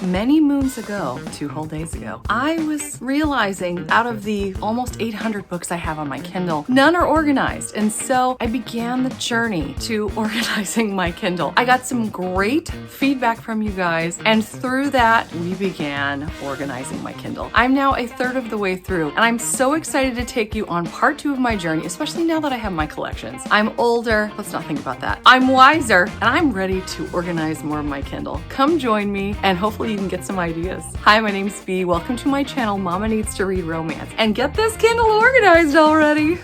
Many moons ago, 2 whole days ago, I was realizing out of the almost 800 books I have on my Kindle, none are organized. And so I began the journey to organizing my Kindle. I got some great feedback from you guys, and through that, we began organizing my Kindle. I'm now a third of the way through, and I'm so excited to take you on part 2 of my journey, especially now that I have my collections. I'm older, let's not think about that. I'm wiser, and I'm ready to organize more of my Kindle. Come join me, and hopefully you can get some ideas. Hi, my name's Bea. Welcome to my channel, Mama Needs to Read Romance. And get this Kindle organized already.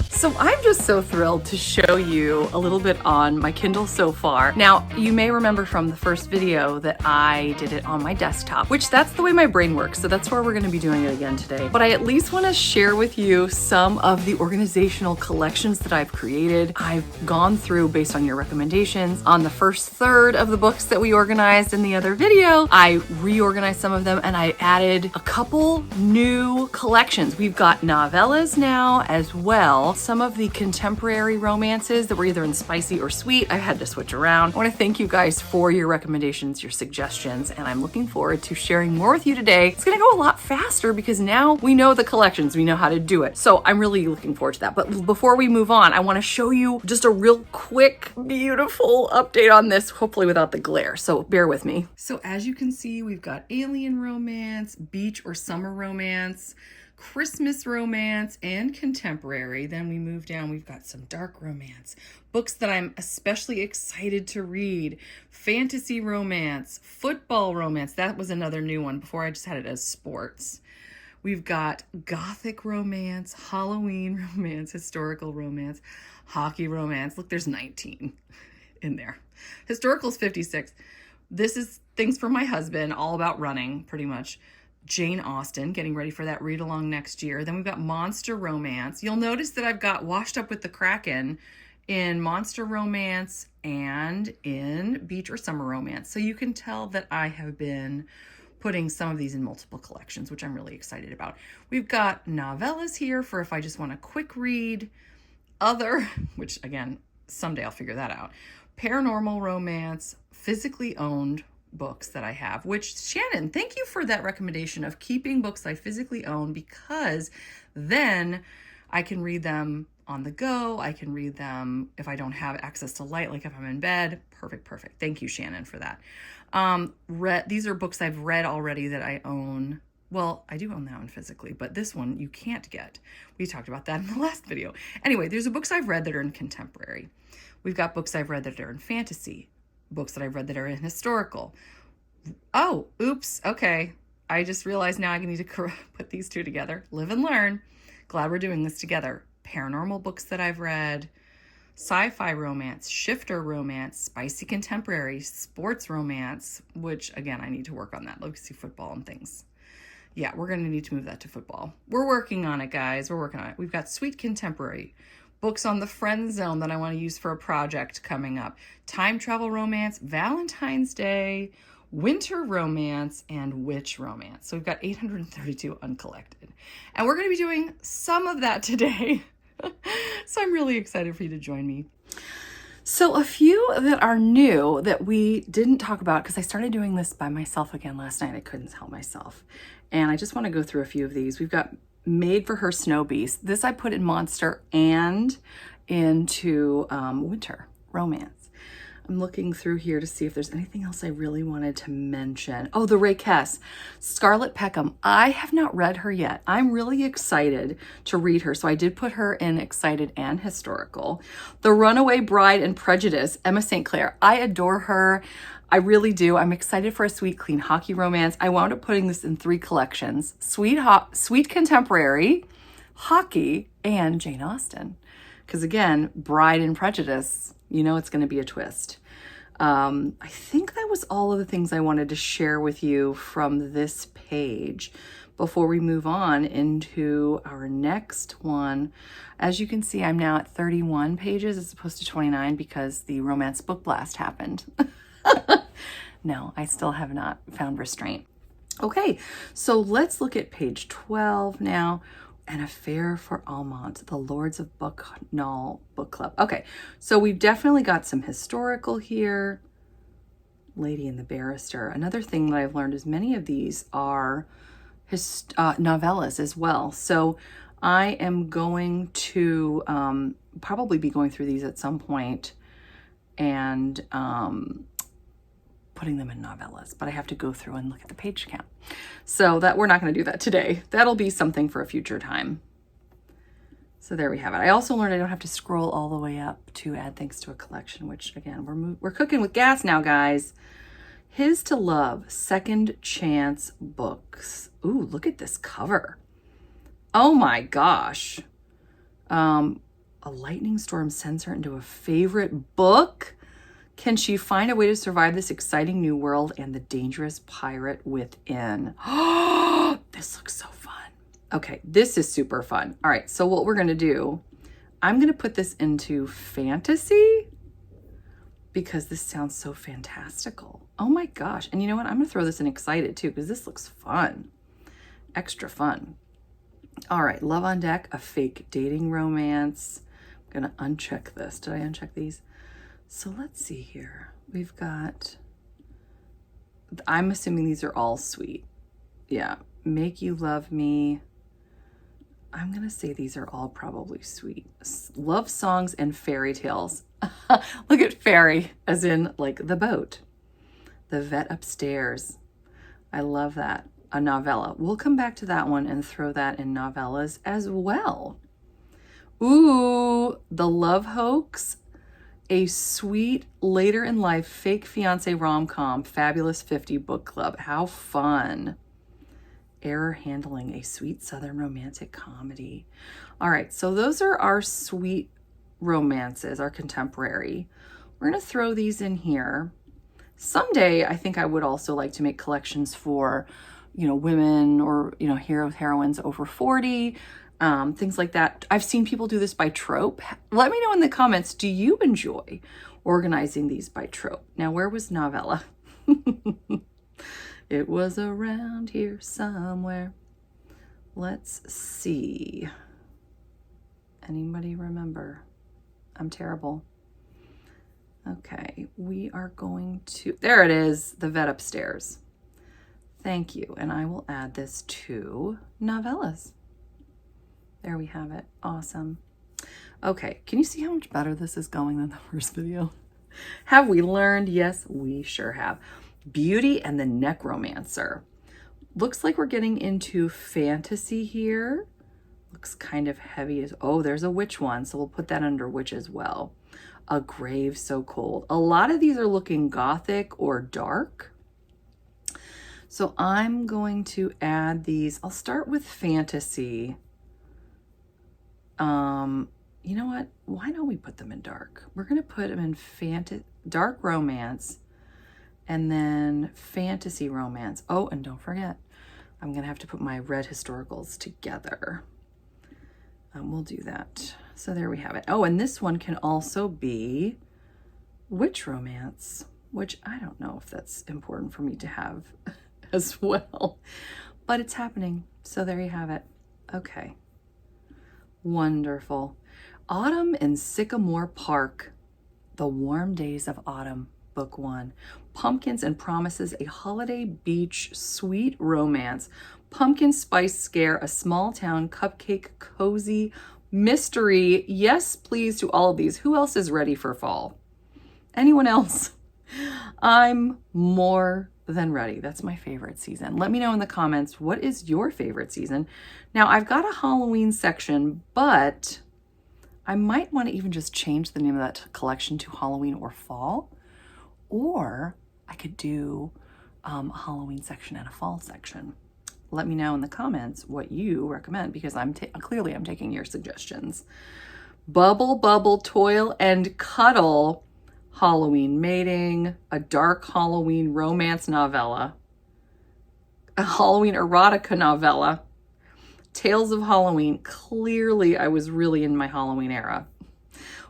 So I'm just so thrilled to show you a little bit on my Kindle so far. Now, you may remember from the first video that I did it on my desktop, which that's the way my brain works. So that's where we're gonna be doing it again today. But I at least wanna share with you some of the organizational collections that I've created. I've gone through based on your recommendations. On the first third of the books that we organized in the other video, I reorganized some of them and I added a couple new collections. We've got novellas now as well. Some of the contemporary romances that were either in spicy or sweet, I had to switch around. I want to thank you guys for your recommendations, your suggestions, and I'm looking forward to sharing more with you today. It's gonna go a lot faster because now we know the collections, we know how to do it. So I'm really looking forward to that. But before we move on, I want to show you just a real quick, beautiful update on this, hopefully without the glare. So bear with me. So as you can see, we've got alien romance, beach or summer romance, Christmas romance, and contemporary. Then we move down, we've got some dark romance, books that I'm especially excited to read, fantasy romance, football romance. That was another new one. Before I just had it as sports. We've got gothic romance, Halloween romance, historical romance, hockey romance. Look, there's 19 in there. Historical's 56. This is things for my husband, all about running, pretty much. Jane Austen, getting ready for that read along next year. Then we've got monster romance. You'll notice that I've got Washed Up with the Kraken in monster romance and in beach or summer romance. So you can tell that I have been putting some of these in multiple collections, which I'm really excited about. We've got novellas here for if I just want a quick read. Other, which again, someday I'll figure that out. Paranormal romance, physically owned books that I have, which Shannon, thank you for that recommendation of keeping books I physically own, because then I can read them on the go. I can read them if I don't have access to light, like if I'm in bed. Perfect. Thank you, Shannon, for that. These are books I've read already that I own. Well, I do own that one physically, but this one you can't get. We talked about that in the last video. Anyway, there's books I've read that are in contemporary. We've got books I've read that are in fantasy. Books that I've read that are in historical. Oh, oops. Okay. I just realized now I need to put these two together. Live and learn. Glad we're doing this together. Paranormal books that I've read, sci-fi romance, shifter romance, spicy contemporary, sports romance, which again, I need to work on that. Let's see, football and things. Yeah, we're going to need to move that to football. We're working on it, guys. We're working on it. We've got sweet contemporary. Books on the friend zone that I want to use for a project coming up. Time travel romance, Valentine's Day, winter romance, and witch romance. So we've got 832 uncollected. And we're going to be doing some of that today. So I'm really excited for you to join me. So a few that are new that we didn't talk about, because I started doing this by myself again last night. I couldn't help myself. And I just want to go through a few of these. We've got Made for Her Snow Beast. This I put in monster and into winter romance. I'm looking through here to see if there's anything else I really wanted to mention. Oh, the Ray Kess, Scarlet Peckham. I have not read her yet. I'm really excited to read her. So I did put her in excited and historical. The Runaway Bride and Prejudice, Emma St. Clair. I adore her. I really do. I'm excited for a sweet, clean hockey romance. I wound up putting this in 3 collections: sweet contemporary, hockey, and Jane Austen. Because again, Bride and Prejudice, you know it's going to be a twist. I think that was all of the things I wanted to share with you from this page before we move on into our next one. As you can see, I'm now at 31 pages as opposed to 29 because the romance book blast happened. No, I still have not found restraint. Okay, so let's look at page 12 now. An Affair for Almont, the Lords of Bucknall Book Club. Okay, so we've definitely got some historical here. Lady and the Barrister. Another thing that I've learned is many of these are novellas as well. So I am going to probably be going through these at some point and putting them in novellas, but I have to go through and look at the page count. So that we're not going to do that today. That'll be something for a future time. So there we have it. I also learned I don't have to scroll all the way up to add things to a collection, which again, we're cooking with gas now, guys. His to Love, Second Chance Books. Ooh, look at this cover. Oh my gosh. A lightning storm sends her into a favorite book. Can she find a way to survive this exciting new world and the dangerous pirate within? Oh, this looks so fun. Okay, this is super fun. All right, so what we're going to do, I'm going to put this into fantasy because this sounds so fantastical. Oh my gosh. And you know what? I'm going to throw this in excited too because this looks fun. Extra fun. All right, Love on Deck, a fake dating romance. I'm going to uncheck this. Did I uncheck these? So let's see here. We've got, I'm assuming these are all sweet. Yeah. Make You Love Me. I'm going to say these are all probably sweet. Love songs and fairy tales. Look at fairy as in like the boat. The Vet Upstairs. I love that. A novella. We'll come back to that one and throw that in novellas as well. Ooh, The Love Hoax. A sweet later in life fake fiance rom-com, Fabulous 50 book club. How fun. Error Handling, a sweet southern romantic comedy. All right, so those are our sweet romances, our contemporary. We're going to throw these in here. Someday, I think I would also like to make collections for, you know, women or, you know, heroes, heroines over 40, things like that. I've seen people do this by trope. Let me know in the comments, do you enjoy organizing these by trope? Now, where was novella? It was around here somewhere. Let's see. Anybody remember? I'm terrible. Okay, we are going to, there it is, The Vet Upstairs. Thank you, and I will add this to novellas. There we have it, awesome. Okay, can you see how much better this is going than the first video? Have we learned? Yes, we sure have. Beauty and the Necromancer. Looks like we're getting into fantasy here. Looks kind of heavy as, oh, there's a witch one, so we'll put that under witch as well. A Grave So Cold. A lot of these are looking gothic or dark. So I'm going to add these. I'll start with fantasy. You know what? Why don't we put them in dark? We're going to put them in dark romance and then fantasy romance. Oh, and don't forget, I'm going to have to put my red historicals together. We'll do that. So there we have it. Oh, and this one can also be witch romance, which I don't know if that's important for me to have as well, but it's happening. So there you have it. Okay. Wonderful. Autumn in Sycamore Park. The Warm Days of Autumn, Book 1. Pumpkins and Promises, a holiday beach sweet romance. Pumpkin spice scare, a small town cupcake cozy mystery. Yes, please, to all of these. Who else is ready for fall? Anyone else? I'm more than ready. That's my favorite season. Let me know in the comments, what is your favorite season? Now, I've got a Halloween section, but I might want to even just change the name of that collection to Halloween or Fall, or I could do a Halloween section and a fall section. Let me know in the comments what you recommend, because clearly I'm taking your suggestions. Bubble, Bubble, Toil and Cuddle, Halloween Mating, a dark Halloween romance novella, a Halloween erotica novella, Tales of Halloween. Clearly I was really in my Halloween era.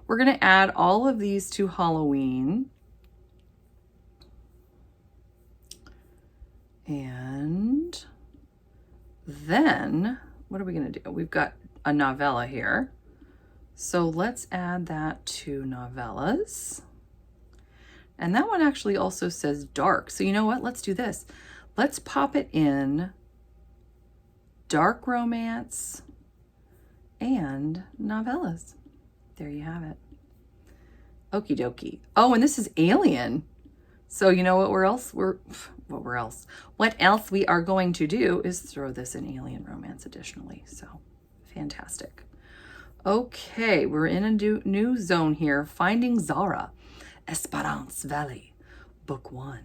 We're going to add all of these to Halloween. And then what are we going to do? We've got a novella here. So let's add that to novellas. And that one actually also says dark. So you know what? Let's do this. Let's pop it in dark romance and novellas. There you have it. Okie dokie. Oh, and this is alien. So you know what what else we are going to do is throw this in alien romance additionally. So fantastic. Okay, we're in a new zone here. Finding Zara, Esperance Valley, Book 1.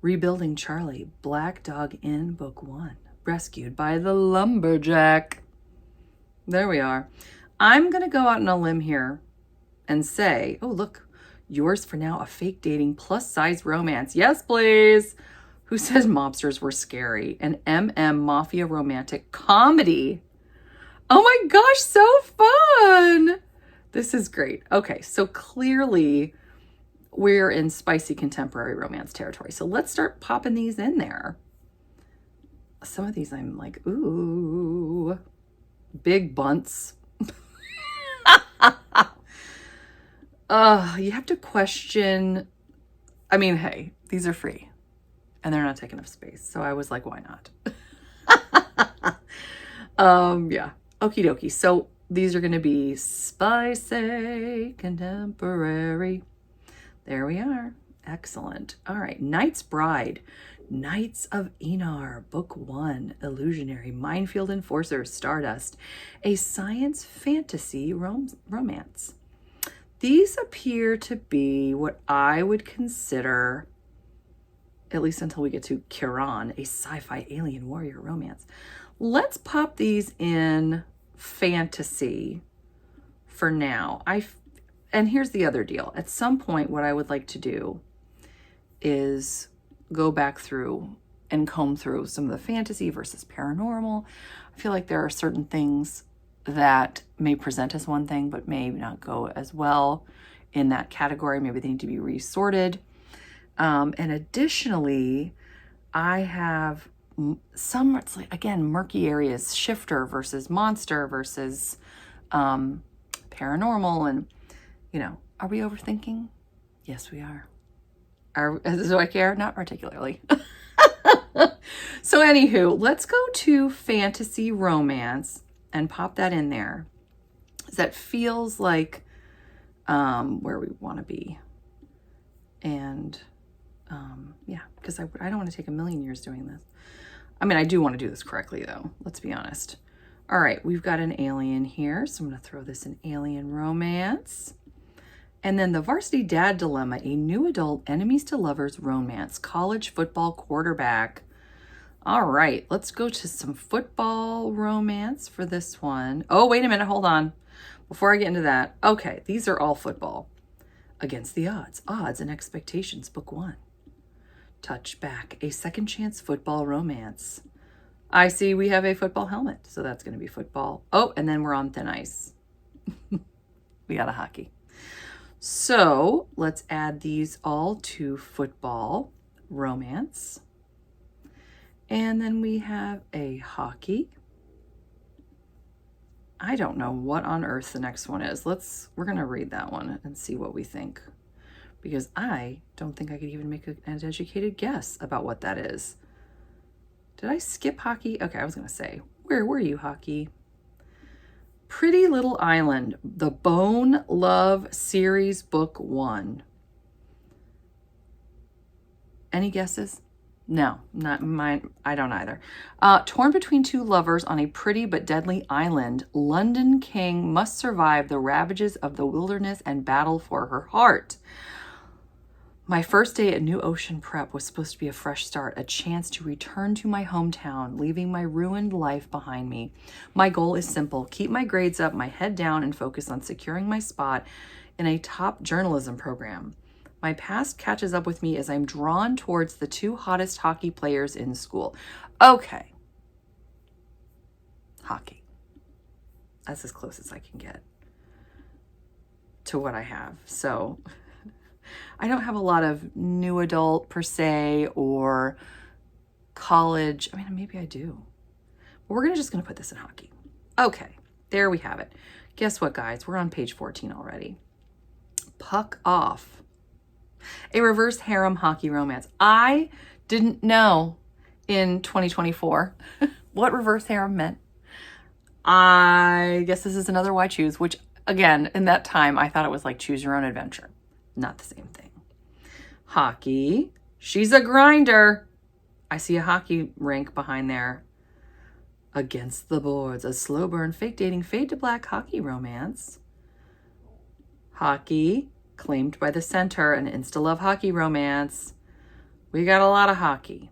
Rebuilding Charlie, Black Dog Inn, Book 1. Rescued by the Lumberjack. There we are. I'm going to go out on a limb here and say, oh, look, yours for now, a fake dating plus size romance. Yes, please. Who says mobsters were scary? An MM mafia romantic comedy. Oh my gosh, so fun. This is great. Okay, so clearly we're in spicy contemporary romance territory. So let's start popping these in there. Some of these I'm like, ooh, big bunts. You have to question. I mean, hey, these are free and they're not taking up space. So I was like, why not? Yeah. Okie dokie. So these are going to be spicy contemporary. There we are. Excellent. All right. Knight's Bride, Knights of Enar, Book 1, Illusionary, Minefield Enforcer, Stardust, a science fantasy romance. These appear to be what I would consider, at least until we get to Kiran, a sci-fi alien warrior romance. Let's pop these in fantasy for now. And here's the other deal. At some point, what I would like to do is go back through and comb through some of the fantasy versus paranormal. I feel like there are certain things that may present as one thing, but may not go as well in that category. Maybe they need to be resorted. And additionally, I have some, it's like, again, murky areas, shifter versus monster versus paranormal. And, you know, are we overthinking? Yes, we are. Do I care? Not particularly. So anywho, let's go to fantasy romance and pop that in there. That feels like where we want to be. And yeah, because I don't want to take a million years doing this. I mean, I do want to do this correctly, though. Let's be honest. All right, we've got an alien here. So I'm going to throw this in alien romance. And then the Varsity Dad Dilemma, a new adult enemies to lovers romance, college football quarterback. All right, let's go to some football romance for this one. Oh, wait a minute. Hold on. Before I get into that. Okay, these are all football. Against the Odds, Odds and Expectations, Book 1. Touchback, a second chance football romance. I see we have a football helmet, so that's going to be football. Oh, and then we're on thin ice. We got a hockey. So let's add these all to football romance. And then we have a hockey. I don't know what on earth the next one is. We're going to read that one and see what we think. Because I don't think I could even make an educated guess about what that is. Did I skip hockey? Okay, I was going to say, where were you, hockey? Pretty Little Island, the Bone Love Series, Book 1. Any guesses? No, not mine. I don't either. Torn between two lovers on a pretty but deadly island, London King must survive the ravages of the wilderness and battle for her heart. My first day at New Ocean Prep was supposed to be a fresh start, a chance to return to my hometown, leaving my ruined life behind me. My goal is simple: keep my grades up, my head down, and focus on securing my spot in a top journalism program. My past catches up with me as I'm drawn towards the two hottest hockey players in school. Okay. Hockey. That's as close as I can get to what I have. So I don't have a lot of new adult per se or college. I mean, maybe I do. But we're just going to put this in hockey. Okay, there we have it. Guess what, guys? We're on page 14 already. Puck Off. A reverse harem hockey romance. I didn't know in 2024 what reverse harem meant. I guess this is another Why Choose, which again, in that time, I thought it was like choose your own adventure. Not the same thing. Hockey. She's a grinder. I see a hockey rink behind there. Against the Boards. A slow burn, fake dating, fade to black hockey romance. Hockey. Claimed by the Center, an insta-love hockey romance. We got a lot of hockey.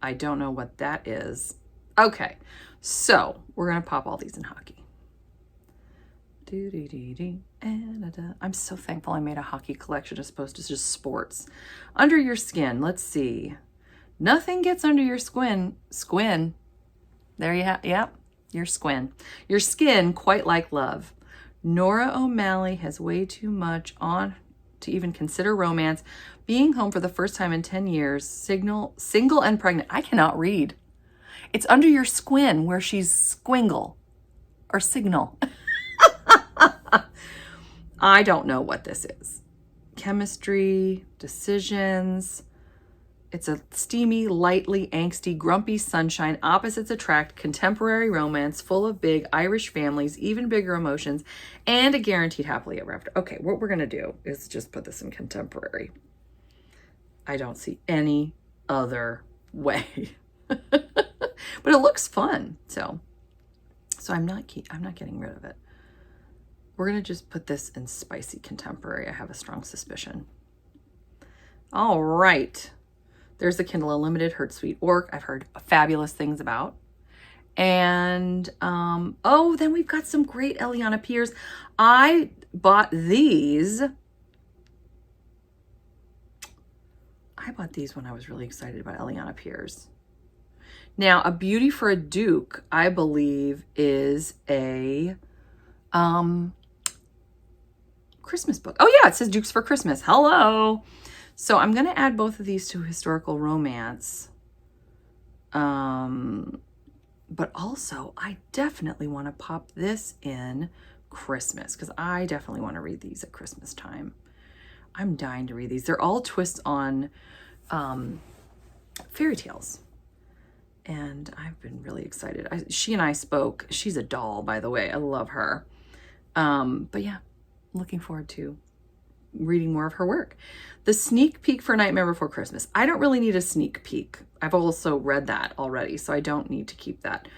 I don't know what that is. Okay, so we're going to pop all these in hockey. I'm so thankful I made a hockey collection as opposed to just sports. Under your skin, let's see. Nothing gets under your squin. There you have, yep, your squin. Your skin, quite like love. Nora O'Malley has way too much on to even consider romance. Being home for the first time in 10 years, single and pregnant. I cannot read. It's under your squin where she's squingle or signal. I don't know what this is. Chemistry, decisions. It's a steamy, lightly angsty, grumpy sunshine, opposites attract, contemporary romance, full of big Irish families, even bigger emotions, and a guaranteed happily ever after. Okay, what we're going to do is just put this in contemporary. I don't see any other way. But it looks fun. So I'm not getting rid of it. We're going to just put this in spicy contemporary. I have a strong suspicion. All right. There's the Kindle Unlimited, Heard Sweet Orc. I've heard fabulous things about. And, oh, then we've got some great Eliana Pierce. I bought these. When I was really excited about Eliana Pierce. Now, A Beauty for a Duke, I believe, is a Christmas book. Oh, yeah, it says Dukes for Christmas. Hello. So I'm going to add both of these to historical romance. But also, I definitely want to pop this in Christmas because I definitely want to read these at Christmas time. I'm dying to read these. They're all twists on fairy tales. And I've been really excited. She and I spoke. She's a doll, by the way. I love her. But yeah, looking forward to reading more of her work. The sneak peek for Nightmare Before Christmas. I don't really need a sneak peek. I've also read that already, so I don't need to keep that.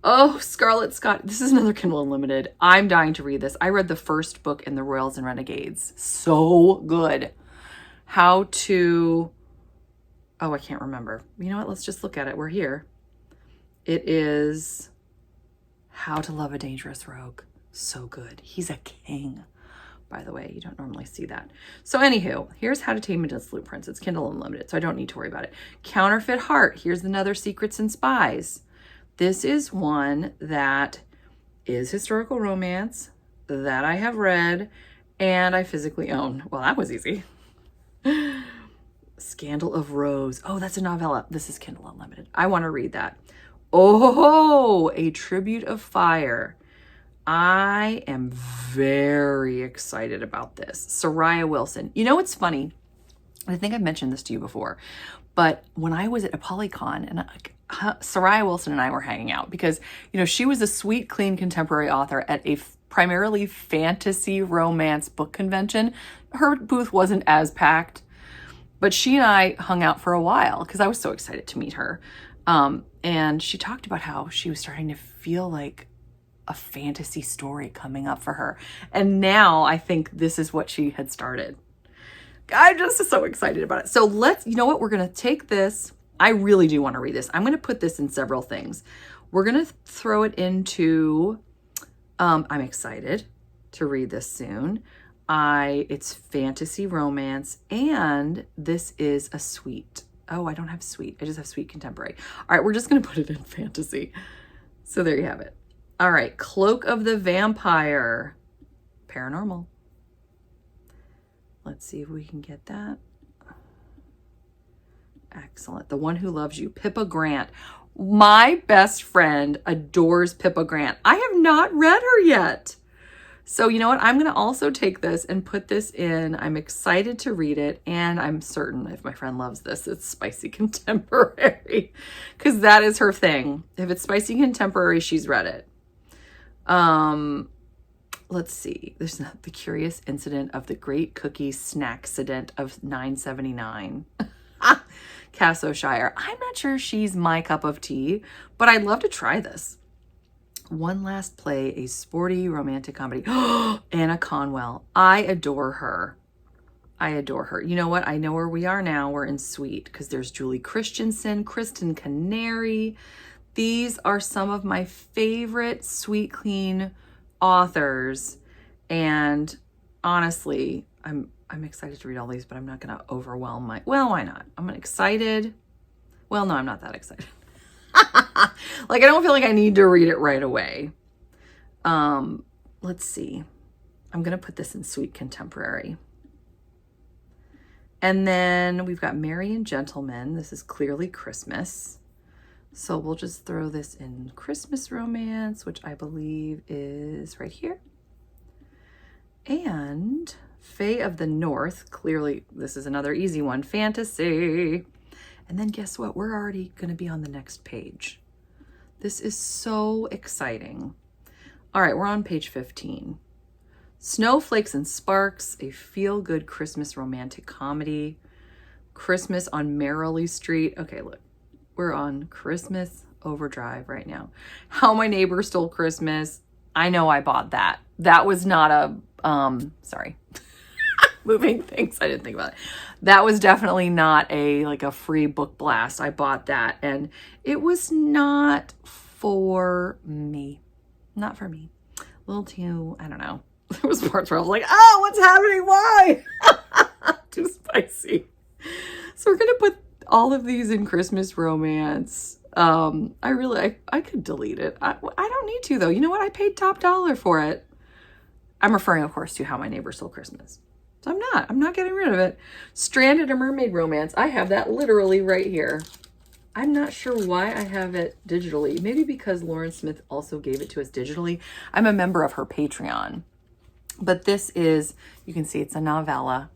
Oh, Scarlett Scott. This is another Kindle Unlimited. I'm dying to read this. I read the first book in the Royals and Renegades. So good. I can't remember. You know what? Let's just look at it. We're here. It is How to Love a Dangerous Rogue. So good. He's a king. By the way, you don't normally see that. So anywho, here's How to Tame a Dissolute Prince. It's Kindle Unlimited, so I don't need to worry about it. Counterfeit Heart. Here's another Secrets and Spies. This is one that is historical romance that I have read and I physically own. Well, that was easy. Scandal of Rose. Oh, that's a novella. This is Kindle Unlimited. I want to read that. Oh, A Tribute of Fire. I am very excited about this. Soraya Wilson. You know, it's funny. I think I've mentioned this to you before, but when I was at a Polycon and Soraya Wilson and I were hanging out because, you know, she was a sweet, clean contemporary author at a primarily fantasy romance book convention. Her booth wasn't as packed, but she and I hung out for a while because I was so excited to meet her. And she talked about how she was starting to feel like a fantasy story coming up for her. And now I think this is what she had started. I'm just so excited about it. So you know what? We're going to take this. I really do want to read this. I'm going to put this in several things. We're going to throw it into, I'm excited to read this soon. It's fantasy romance, and this is a sweet. Oh, I don't have sweet. I just have sweet contemporary. All right, we're just going to put it in fantasy. So there you have it. All right, Cloak of the Vampire. Paranormal. Let's see if we can get that. Excellent. The One Who Loves You, Pippa Grant. My best friend adores Pippa Grant. I have not read her yet. So you know what? I'm going to also take this and put this in. I'm excited to read it. And I'm certain if my friend loves this, it's spicy contemporary, because that is her thing. If it's spicy contemporary, she's read it. Let's see. There's The Curious Incident of the Great Cookie Snackcident of 979. Cassoshire. I'm not sure she's my cup of tea, but I'd love to try this. One Last Play, a sporty romantic comedy. Anna Conwell. I adore her. I adore her. You know what? I know where we are now. We're in Sweet, because there's Julie Christensen, Kristen Canary. These are some of my favorite Sweet Clean authors. And honestly, I'm excited to read all these, but I'm not going to overwhelm well, why not? I'm excited. Well, no, I'm not that excited. Like, I don't feel like I need to read it right away. Let's see. I'm going to put this in Sweet Contemporary. And then we've got Merry and Gentlemen. This is clearly Christmas. So we'll just throw this in Christmas Romance, which I believe is right here. And Fae of the North. Clearly, this is another easy one. Fantasy. And then guess what? We're already going to be on the next page. This is so exciting. All right, we're on page 15. Snowflakes and Sparks, a feel-good Christmas romantic comedy. Christmas on Merrily Street. Okay, look, we're on Christmas Overdrive right now. How My Neighbor Stole Christmas. I know I bought that. That was not a, sorry. Moving things. I didn't think about it. That was definitely not like a free book blast. I bought that and it was not for me. Not for me. A little too, I don't know. There was parts where I was like, oh, what's happening? Why? Too spicy. So we're going to put all of these in Christmas Romance. I could delete it. I don't need to though. You know what? I paid top dollar for it. I'm referring, of course, to How My Neighbor Stole Christmas. So I'm not getting rid of it. Stranded, a Mermaid Romance. I have that literally right here. I'm not sure why I have it digitally. Maybe because Lauren Smith also gave it to us digitally. I'm a member of her Patreon. But this is, you can see it's a novella.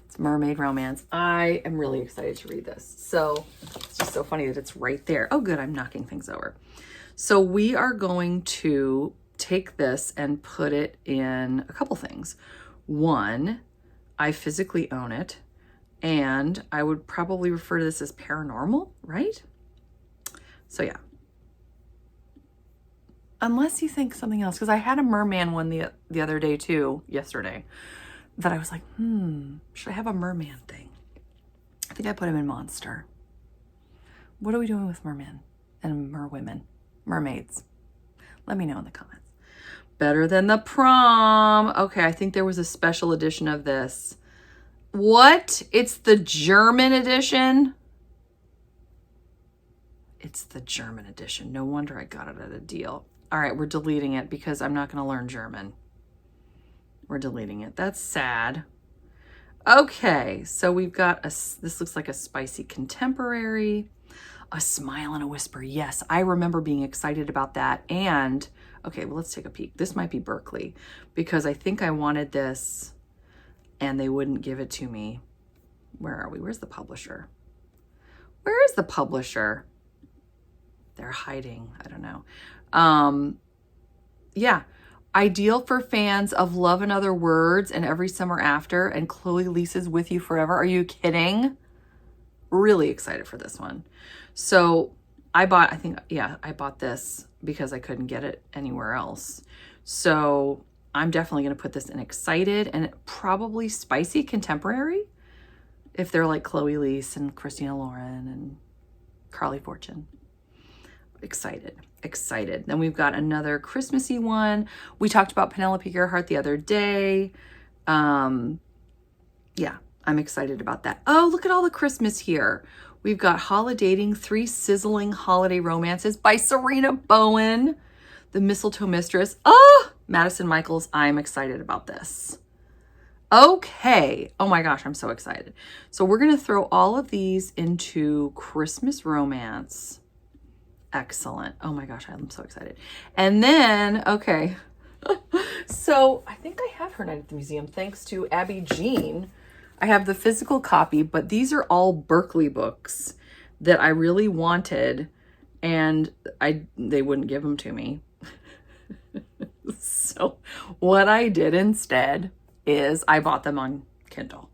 It's Mermaid Romance. I am really excited to read this. So it's just so funny that it's right there. Oh, good. I'm knocking things over. So we are going to take this and put it in a couple things. One, I physically own it, and I would probably refer to this as paranormal, right? So yeah. Unless you think something else, because I had a merman one the other day too, yesterday, that I was like, should I have a merman thing? I think I put him in Monster. What are we doing with mermen and merwomen? Mermaids. Let me know in the comments. Better Than the Prom. Okay, I think there was a special edition of this. What? It's the German edition? It's the German edition. No wonder I got it at a deal. All right, we're deleting it because I'm not going to learn German. We're deleting it. That's sad. Okay, so we've got this looks like a spicy contemporary. A Smile and a Whisper. Yes, I remember being excited about that. And okay, well, let's take a peek. This might be Berkeley because I think I wanted this and they wouldn't give it to me. Where are we? Where's the publisher? Where is the publisher? They're hiding. I don't know. Yeah. Ideal for fans of Love and Other Words and Every Summer After and Chloe Lisa's With You Forever. Are you kidding? Really excited for this one. So I bought this because I couldn't get it anywhere else. So I'm definitely going to put this in excited and probably spicy contemporary if they're like Chloe Lease and Christina Lauren and Carly Fortune. Excited. Then we've got another Christmassy one. We talked about Penelope Gerhardt the other day. Yeah, I'm excited about that. Oh, look at all the Christmas here. We've got Holidating, 3 Sizzling Holiday Romances by Serena Bowen. The Mistletoe Mistress. Oh, Madison Michaels. I'm excited about this. Okay. Oh my gosh, I'm so excited. So we're going to throw all of these into Christmas romance. Excellent. Oh my gosh, I'm so excited. And then, okay. So I think I have Her Night at the Museum thanks to Abby Jean. I have the physical copy, but these are all Berkeley books that I really wanted, and they wouldn't give them to me. So what I did instead is I bought them on Kindle.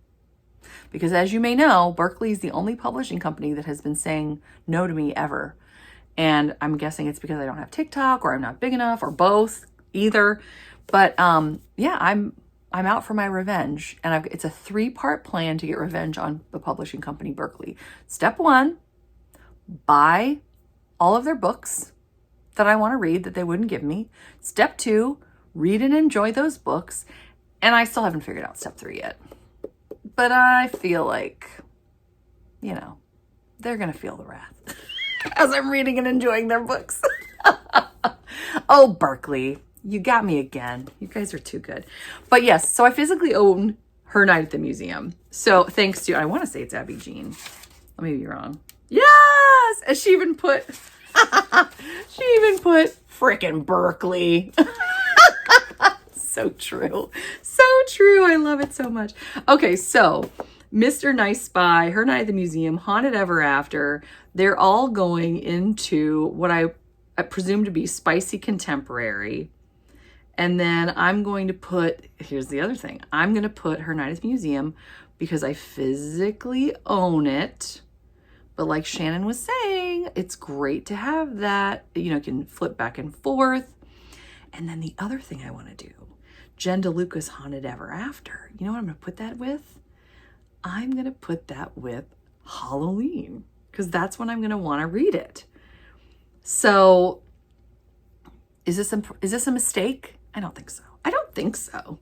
Because as you may know, Berkeley is the only publishing company that has been saying no to me ever. And I'm guessing it's because I don't have TikTok or I'm not big enough or both, either. But yeah, I'm out for my revenge. And it's a 3-part plan to get revenge on the publishing company Berkeley. Step 1, buy all of their books that I want to read that they wouldn't give me. Step 2, read and enjoy those books. And I still haven't figured out step 3 yet. But I feel like, you know, they're going to feel the wrath as I'm reading and enjoying their books. Oh, Berkeley, you got me again. You guys are too good. But yes, so I physically own Her Night at the Museum. So thanks to, I want to say it's Abby Jean. Let me be wrong. Yes! And she even put frickin' Berkeley. So true. So true. I love it so much. Okay, so Mr. Nice Spy, Her Night at the Museum, Haunted Ever After, they're all going into what I presume to be spicy contemporary. And then I'm going to put, here's the other thing, I'm going to put Her Night at the Museum because I physically own it. But like Shannon was saying, it's great to have that, you know, can flip back and forth. And then the other thing I want to do, Jen DeLuca's Haunted Ever After. You know what I'm going to put that with? I'm going to put that with Halloween because that's when I'm going to want to read it. So is this a mistake? I don't think so. I don't think so.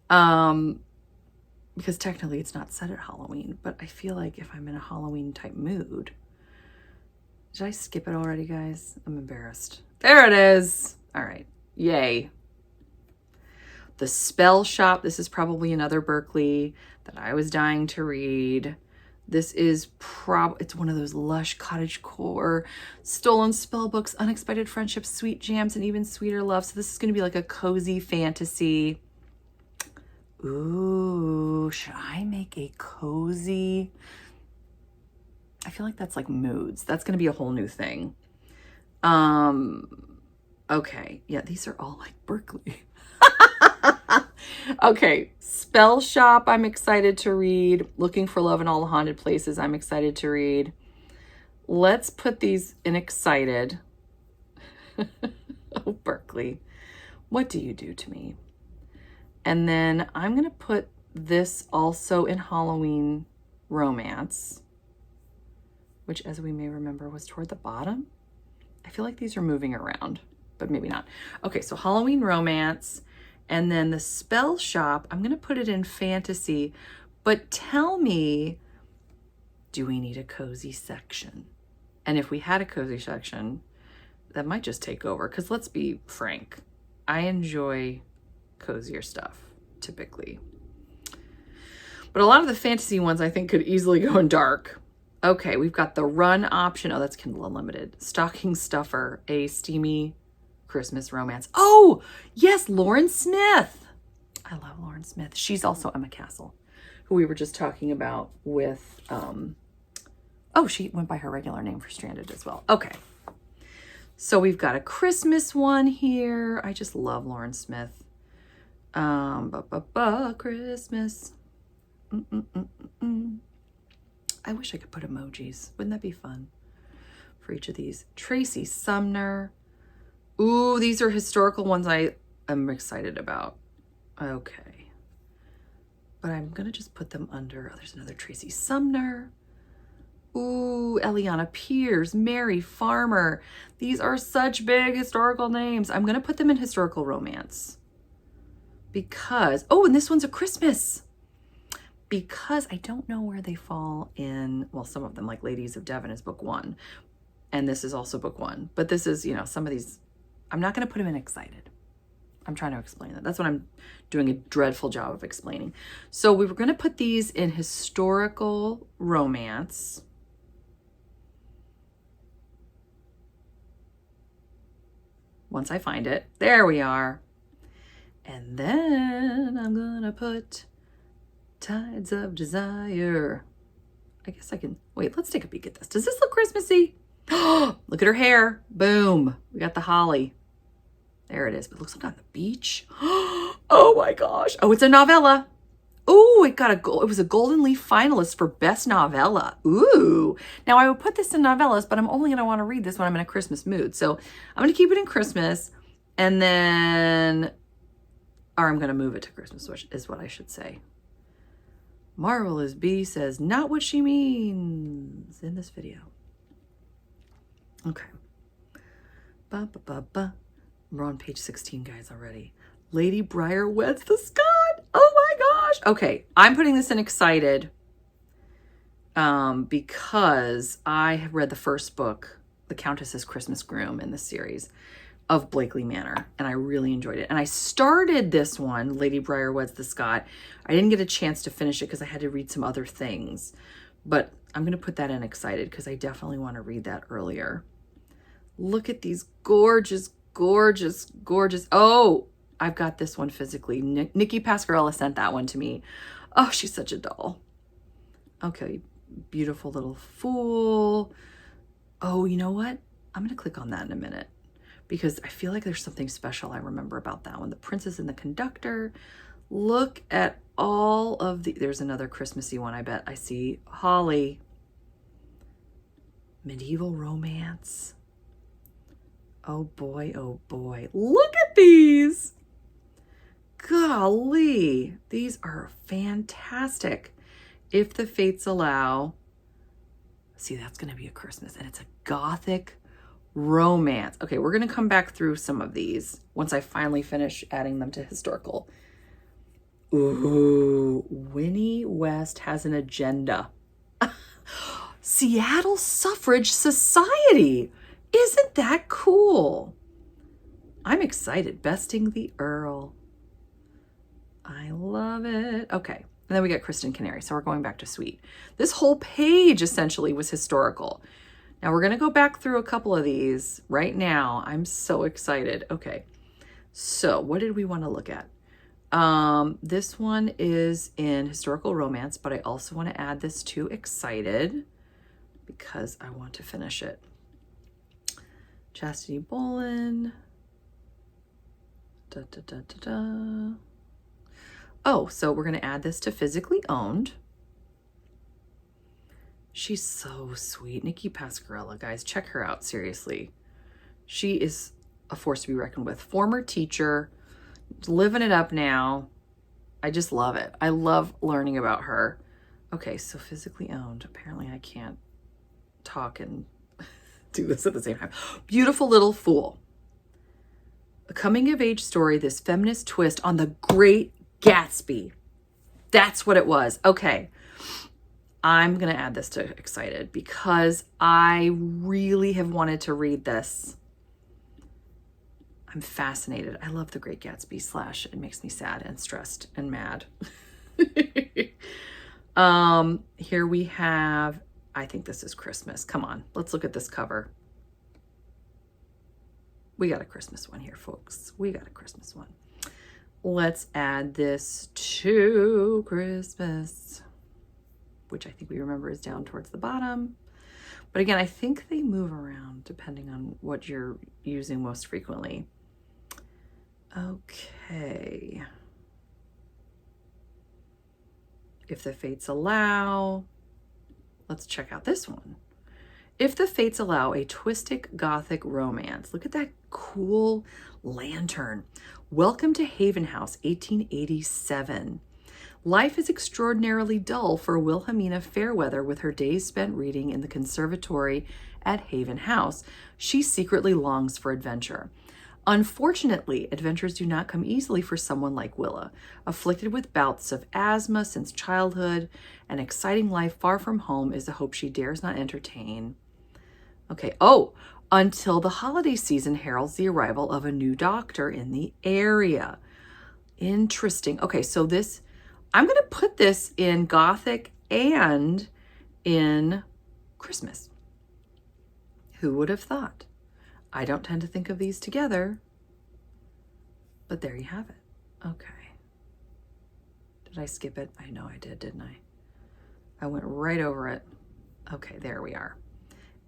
Because technically it's not set at Halloween, but I feel like if I'm in a Halloween type mood, did I skip it already, guys? I'm embarrassed. There it is. All right. Yay. The Spell Shop. This is probably another Berkeley that I was dying to read. This is it's one of those lush cottagecore, stolen spell books, unexpected friendships, sweet jams, and even sweeter love. So this is going to be like a cozy fantasy. Ooh, should I make a cozy? I feel like that's like moods. That's going to be a whole new thing. Okay. Yeah, these are all like Berkeley. Okay, Spell Shop, I'm excited to read. Looking for Love in All the Haunted Places, I'm excited to read. Let's put these in excited. Oh, Berkeley, what do you do to me? And then I'm going to put this also in Halloween romance, which, as we may remember, was toward the bottom. I feel like these are moving around, but maybe not. Okay, so Halloween romance. And then the Spell Shop, I'm going to put it in fantasy, but tell me, do we need a cozy section? And if we had a cozy section, that might just take over. Because let's be frank, I enjoy cozier stuff, typically. But a lot of the fantasy ones I think could easily go in dark. Okay, we've got the Run option. Oh, that's Kindle Unlimited. Stocking Stuffer, a steamy Christmas romance. Oh, yes, Lauren Smith. I love Lauren Smith. She's also Emma Castle, who we were just talking about with, oh, she went by her regular name for Stranded as well. Okay. So we've got a Christmas one here. I just love Lauren Smith. Christmas. I wish I could put emojis. Wouldn't that be fun for each of these? Tracy Sumner. Ooh, these are historical ones I am excited about. Okay. But I'm going to just put them under, oh, there's another Tracy Sumner. Ooh, Eliana Pierce, Mary Farmer. These are such big historical names. I'm going to put them in historical romance. Because, oh, and this one's a Christmas. Because I don't know where they fall in, well, some of them, like Ladies of Devon is book 1. And this is also book 1. But this is, you know, some of these, I'm not going to put them in excited. I'm trying to explain that. That's what I'm doing a dreadful job of explaining. So we were going to put these in historical romance. Once I find it. There we are. And then I'm going to put Tides of Desire. I guess I can, wait, let's take a peek at this. Does this look Christmassy? Look at her hair. Boom. We got the holly. There it is. But it looks like on the beach. Oh my gosh. Oh, it's a novella. Ooh, it was a Golden Leaf finalist for Best Novella. Ooh. Now I would put this in novellas, but I'm only going to want to read this when I'm in a Christmas mood. So I'm going to keep it in Christmas and then, or I'm going to move it to Christmas, which is what I should say. Marvelous Bee says not what she means in this video. Okay. We're on page 16, guys, already. Lady Briar Weds the Scot. Oh my gosh. Okay, I'm putting this in excited because I have read the first book, The Countess's Christmas Groom, in the series of Blakely Manor, and I really enjoyed it. And I started this one, Lady Briar Weds the Scot. I didn't get a chance to finish it because I had to read some other things, but I'm going to put that in excited because I definitely want to read that earlier. Look at these gorgeous, gorgeous, gorgeous. Oh, I've got this one physically. Nikki Pascarella sent that one to me. Oh, she's such a doll. Okay, beautiful little fool. Oh, you know what? I'm going to click on that in a minute because I feel like there's something special I remember about that one. The Princess and the Conductor. Look at all of the, there's another Christmassy one, I bet. I see Holly. Medieval romance. Oh boy, oh boy. Look at these. Golly, these are fantastic. If the Fates Allow. See, that's going to be a Christmas, and it's a gothic romance. Okay, we're going to come back through some of these once I finally finish adding them to historical. Ooh, Winnie West Has an Agenda. Seattle Suffrage Society. Isn't that cool? I'm excited. Besting the Earl. I love it. Okay. And then we got Kristen Canary. So we're going back to Sweet. This whole page essentially was historical. Now we're going to go back through a couple of these right now. I'm so excited. Okay. So what did we want to look at? This one is in historical romance, but I also want to add this to excited because I want to finish it. Chastity Bolin. Oh, so we're going to add this to physically owned. She's so sweet. Nikki Pascarella, guys, check her out. Seriously. She is a force to be reckoned with. Former teacher, living it up now. I just love it. I love learning about her. Okay, so physically owned. Apparently I can't talk and do this at the same time. Beautiful Little Fool. A coming of age story, this feminist twist on the Great Gatsby. That's what it was. Okay. I'm going to add this to excited because I really have wanted to read this. I'm fascinated. I love the Great Gatsby / it makes me sad and stressed and mad. Here we have, I think this is Christmas. Come on, let's look at this cover. We got a Christmas one here, folks. We got a Christmas one. Let's add this to Christmas, which I think we remember is down towards the bottom. But again, I think they move around depending on what you're using most frequently. Okay. If the Fates Allow. Let's check out this one. If the Fates Allow, a twistic gothic romance. Look at that cool lantern. Welcome to Haven House, 1887. Life is extraordinarily dull for Wilhelmina Fairweather with her days spent reading in the conservatory at Haven House. She secretly longs for adventure. Unfortunately, adventures do not come easily for someone like Willa, afflicted with bouts of asthma since childhood. An exciting life far from home is a hope she dares not entertain. Okay. Oh, until the holiday season heralds the arrival of a new doctor in the area. Interesting. Okay, so this, I'm going to put this in Gothic and in Christmas. Who would have thought? I don't tend to think of these together, but there you have it. Okay. Did I skip it? I know I did, didn't I? I went right over it. Okay, there we are.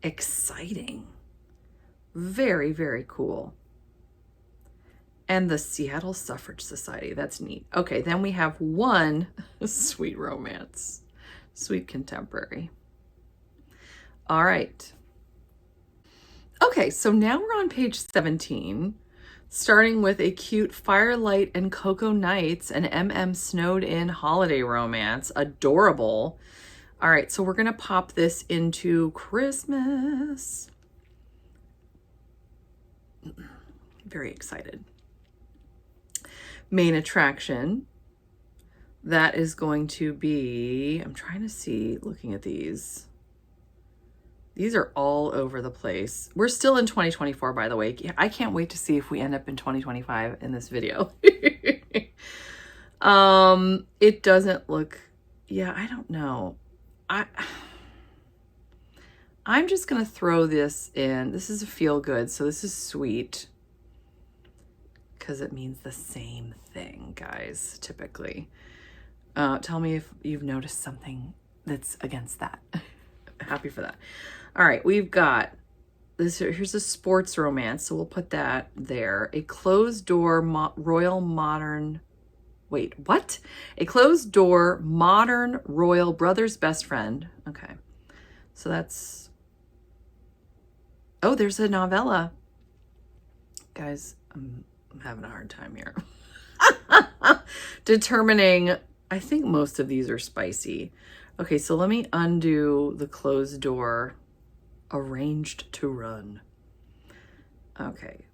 Exciting. Very, very cool. And the Seattle Suffrage Society. That's neat. Okay, then we have one sweet romance. Sweet contemporary. All right. Okay, so now we're on page 17, starting with a cute Firelight and Cocoa Nights, an MM snowed in holiday romance. Adorable. All right, so we're going to pop this into Christmas. Very excited. Main attraction. That is going to be, I'm trying to see, looking at these. These are all over the place. We're still in 2024, by the way. I can't wait to see if we end up in 2025 in this video. It doesn't look, yeah, I don't know. I'm just going to throw this in. This is a feel good, so this is sweet. Because it means the same thing, guys, typically. Tell me if you've noticed something that's against that. Happy for that. All right, we've got this. Here's a sports romance, so we'll put that there. A closed door royal modern. Wait, what? A closed door modern royal brother's best friend. Okay, so that's. Oh, there's a novella. Guys, I'm having a hard time here. Determining. I think most of these are spicy. Okay, so let me undo the closed door. Arranged to run. Okay.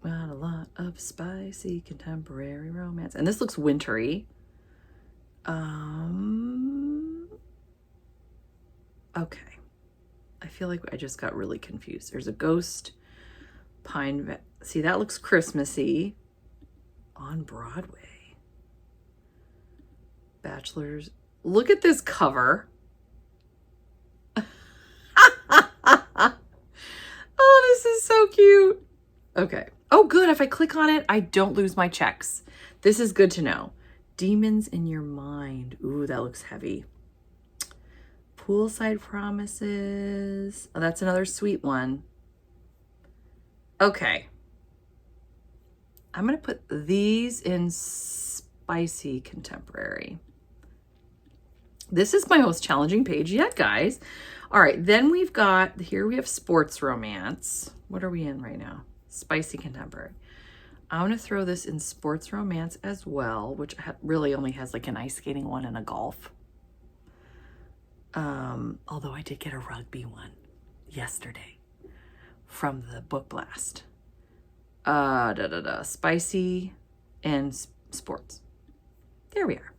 Got a lot of spicy contemporary romance. And this looks wintry. Okay. I feel like I just got really confused. There's a ghost pine. See, that looks Christmassy. On Broadway. Bachelor's. Look at this cover. Oh, this is so cute. Okay. Oh, good. If I click on it, I don't lose my checks. This is good to know. Demons in Your Mind. Ooh, that looks heavy. Poolside Promises. Oh, that's another sweet one. Okay. I'm going to put these in spicy contemporary. This is my most challenging page yet, guys. All right, then we've got, here we have sports romance. What are we in right now? Spicy contemporary. I'm going to throw this in sports romance as well, which really only has like an ice skating one and a golf. Although I did get a rugby one yesterday from the book blast. Spicy and sports. There we are.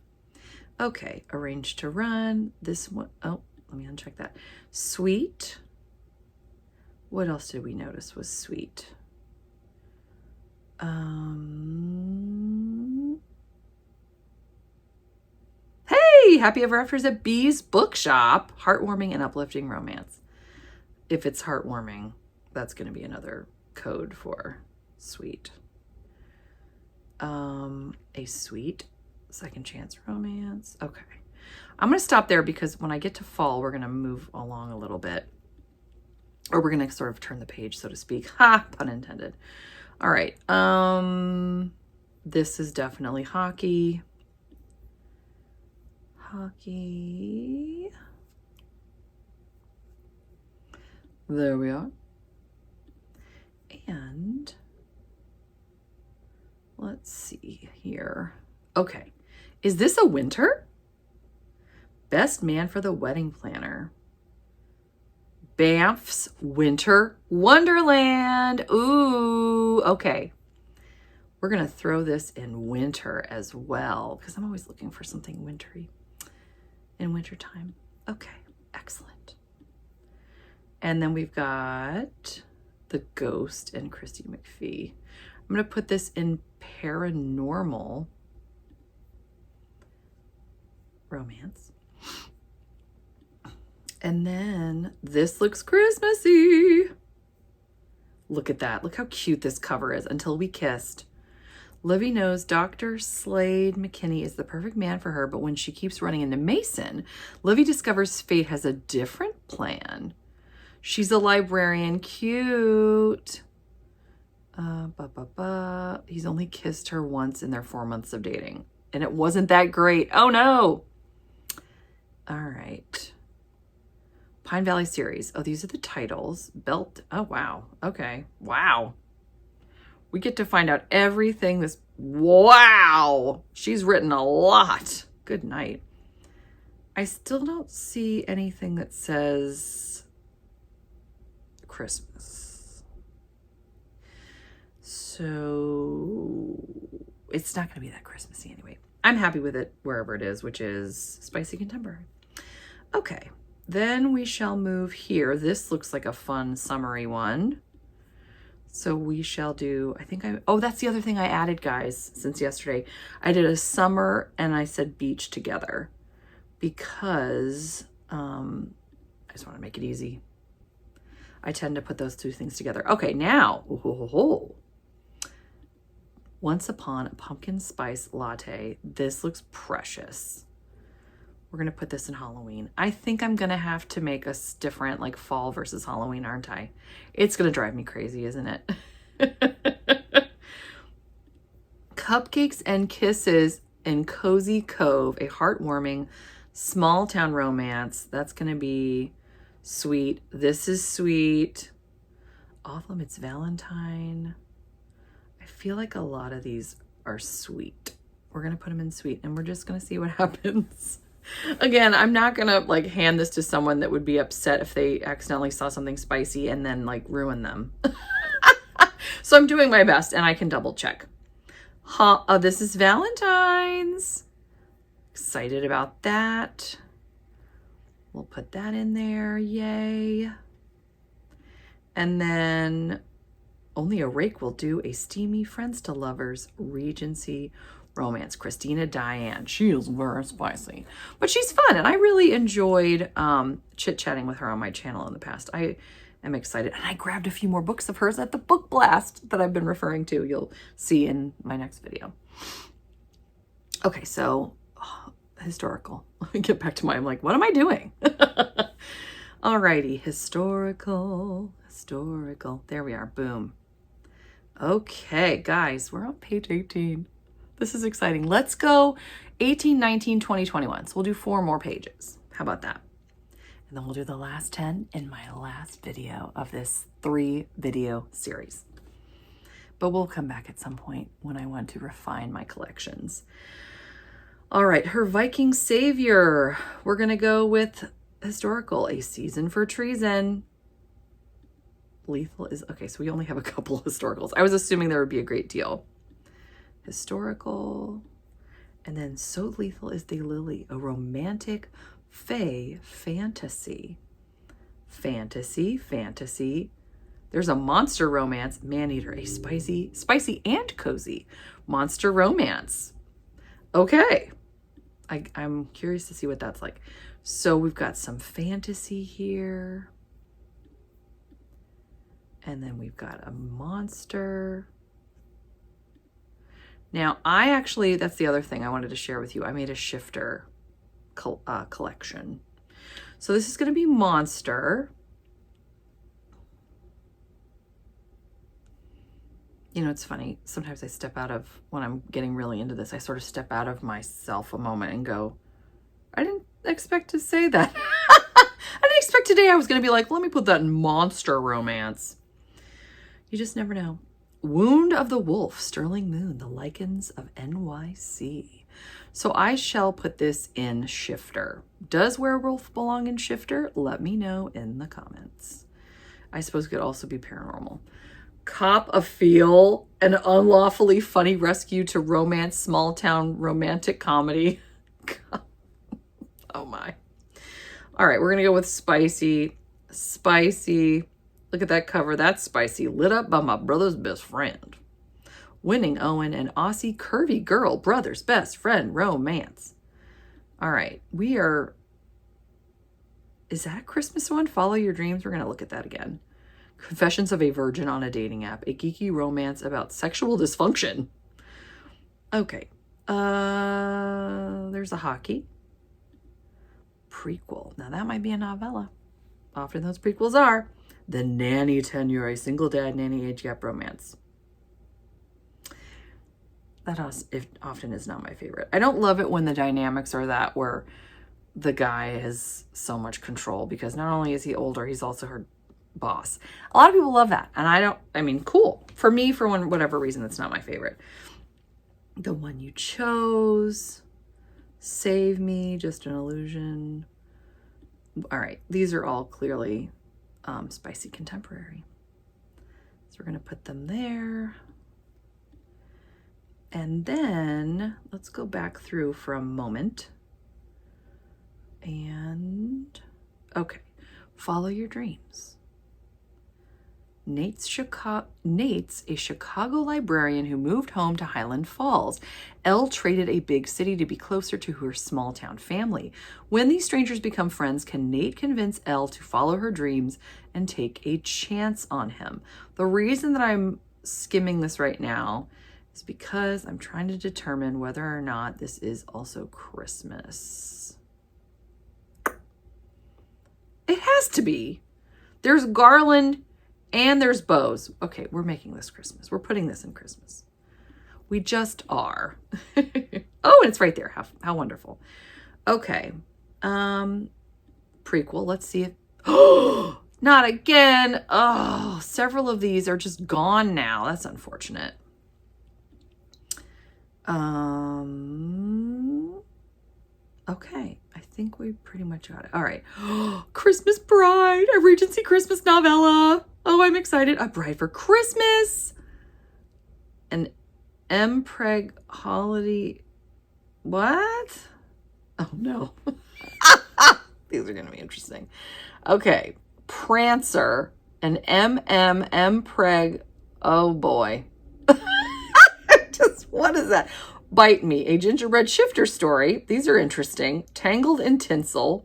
Okay, Arranged to Run. This one, oh, let me uncheck that. Sweet. What else did we notice was sweet? Hey, Happy Ever After is at Bee's Bookshop. Heartwarming and uplifting romance. If it's heartwarming, that's going to be another code for sweet. A sweet second chance romance. Okay. I'm going to stop there because when I get to fall, we're going to move along a little bit. Or we're going to sort of turn the page, so to speak. Ha, pun intended. All right. This is definitely hockey. Hockey. There we are. And let's see here. Okay. Is this a winter? Best Man for the Wedding Planner. Banff's Winter Wonderland. Ooh, okay. We're going to throw this in winter as well because I'm always looking for something wintry in wintertime. Okay, excellent. And then we've got The Ghost and Christy McPhee. I'm going to put this in paranormal romance. And then this looks Christmassy. Look at that. Look how cute this cover is. Until We Kissed. Livy knows Dr. Slade McKinney is the perfect man for her, but when she keeps running into Mason, Livy discovers fate has a different plan. She's a librarian. Cute. He's only kissed her once in their 4 months of dating, and it wasn't that great. Oh no. All right. Pine Valley series. Oh, these are the titles. Belt. Oh, wow. Okay. Wow. We get to find out everything this. Wow. She's written a lot. Good night. I still don't see anything that says Christmas. So it's not going to be that Christmassy anyway. I'm happy with it wherever it is, which is spicy contemporary. Okay. Then we shall move here. This looks like a fun summary one. So we shall do, oh, that's the other thing I added, guys, since yesterday. I did a summer and I said beach together because I just want to make it easy. I tend to put those two things together. Okay, now, Once Upon a Pumpkin Spice Latte. This looks precious. We're going to put this in Halloween. I think I'm going to have to make us different, like fall versus Halloween, aren't I? It's going to drive me crazy, isn't it? Cupcakes and Kisses in Cozy Cove, a heartwarming small town romance. That's going to be sweet. This is sweet. Autumn, it's Valentine. I feel like a lot of these are sweet. We're going to put them in sweet, and we're just going to see what happens. Again, I'm not going to like hand this to someone that would be upset if they accidentally saw something spicy and then like ruin them. So I'm doing my best, and I can double check. This is Valentine's. Excited about that. We'll put that in there. Yay. And then Only a Rake Will Do, a steamy Friends to Lovers Regency romance. Christina Diane. She is very spicy, but she's fun, and I really enjoyed chit-chatting with her on my channel in the past. I am excited, and I grabbed a few more books of hers at the book blast that I've been referring to. You'll see in my next video. Okay, so historical. Get back to I'm like, what am I doing? Alrighty, historical. There we are. Boom. Okay, guys, we're on page 18. This is exciting. Let's go 18, 19, 20, 21. So we'll do 4 more pages. How about that? And then we'll do the last 10 in my last video of this 3-video series. But we'll come back at some point when I want to refine my collections. All right, Her Viking Savior. We're going to go with historical, A Season for Treason. Lethal is, okay, so we only have a couple historicals. I was assuming there would be a great deal. Historical, and then So Lethal is the Lily, a romantic fae fantasy. Fantasy. There's a monster romance, Maneater, a spicy and cozy monster romance. Okay, I'm curious to see what that's like. So we've got some fantasy here, and then we've got a monster. Now, that's the other thing I wanted to share with you. I made a shifter collection. So this is going to be monster. You know, it's funny. Sometimes I step out of, when I'm getting really into this, I sort of step out of myself a moment and go, I didn't expect to say that. I didn't expect today I was going to be like, let me put that in monster romance. You just never know. Wound of the Wolf, Sterling Moon, The Lichens of NYC. So I shall put this in shifter. Does werewolf belong in shifter? Let me know in the comments. I suppose it could also be paranormal. Cop a Feel, an unlawfully funny rescue to romance small town romantic comedy. Oh my. All right, we're going to go with spicy. Look at that cover. That's spicy. Lit up by my brother's best friend. Winning Owen and Aussie curvy girl, brother's best friend romance. All right, we are... Is that a Christmas one? Follow Your Dreams. We're going to look at that again. Confessions of a Virgin on a Dating App. A geeky romance about sexual dysfunction. Okay. There's a hockey. Prequel. Now that might be a novella. Often those prequels are. The Nanny Tenure, a single dad nanny age gap romance. That often is not my favorite. I don't love it when the dynamics are that where the guy has so much control, because not only is he older, he's also her boss. A lot of people love that. And cool. For me, for whatever reason, that's not my favorite. The One You Chose. Save Me, Just an Illusion. All right. These are all clearly spicy contemporary. So we're going to put them there. And then let's go back through for a moment. And, okay, Follow Your Dreams. Nate's a Chicago librarian who moved home to Highland Falls. Elle traded a big city to be closer to her small town family. When these strangers become friends, can Nate convince Elle to follow her dreams and take a chance on him? The reason that I'm skimming this right now is because I'm trying to determine whether or not this is also Christmas. It has to be. There's garland and there's bows. Okay, we're making this Christmas. We're putting this in Christmas. We just are. Oh, and it's right there. How wonderful. Okay. Prequel. Let's see if... Oh, not again. Oh, several of these are just gone now. That's unfortunate. Okay. I think we pretty much got it. All right. Christmas Bride, a Regency Christmas novella. Oh, I'm excited. A Bride for Christmas. An Mpreg holiday. What? Oh, no. These are going to be interesting. Okay. Prancer. An Mpreg. Oh, boy. What is that? Bite Me, a gingerbread shifter story. These are interesting. Tangled in Tinsel.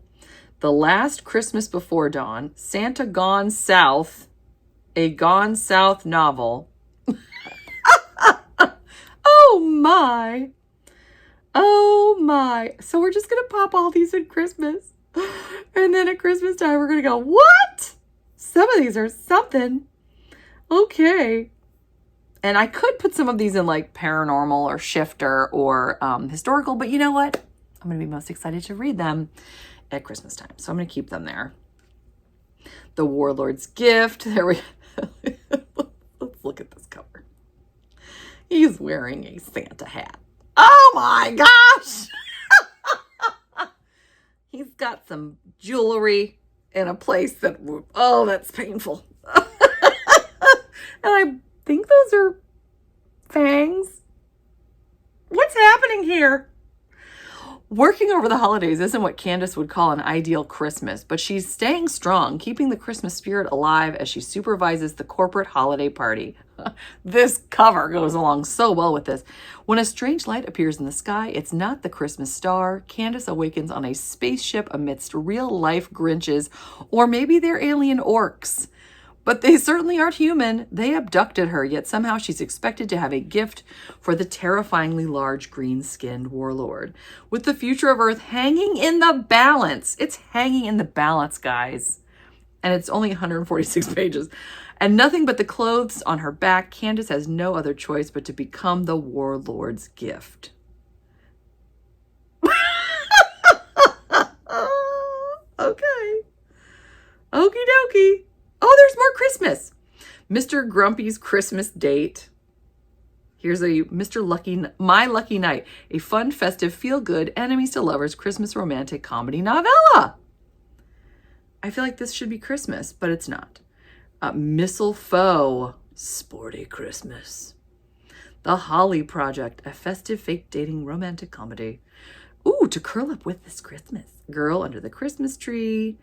The Last Christmas Before Dawn. Santa Gone South. A Gone South novel. Oh my. Oh my. So we're just going to pop all these in Christmas. And then at Christmas time, we're going to go, what? Some of these are something. Okay. And I could put some of these in like paranormal or shifter or historical, but you know what? I'm going to be most excited to read them at Christmas time. So I'm going to keep them there. The Warlord's Gift. There we go. Let's look at this cover. He's wearing a Santa hat. Oh my gosh. He's got some jewelry in a place that, oh, that's painful. And I think those are fangs. What's happening here? Working over the holidays isn't what Candace would call an ideal Christmas, but she's staying strong, keeping the Christmas spirit alive as she supervises the corporate holiday party. This cover goes along so well with this. When a strange light appears in the sky, it's not the Christmas star. Candace awakens on a spaceship amidst real-life Grinches, or maybe they're alien orcs. But they certainly aren't human. They abducted her, yet somehow she's expected to have a gift for the terrifyingly large green-skinned warlord. With the future of Earth hanging in the balance. It's hanging in the balance, guys. And it's only 146 pages. And nothing but the clothes on her back, Candace has no other choice but to become the warlord's gift. Okay. Okie dokie. Oh, there's more Christmas. Mr. Grumpy's Christmas Date. Here's a My Lucky Night, a fun, festive, feel-good, enemies to lovers Christmas romantic comedy novella. I feel like this should be Christmas, but it's not. Missile Foe, Sporty Christmas. The Holly Project, a festive, fake dating romantic comedy. Ooh, to curl up with this Christmas. Girl Under the Christmas Tree.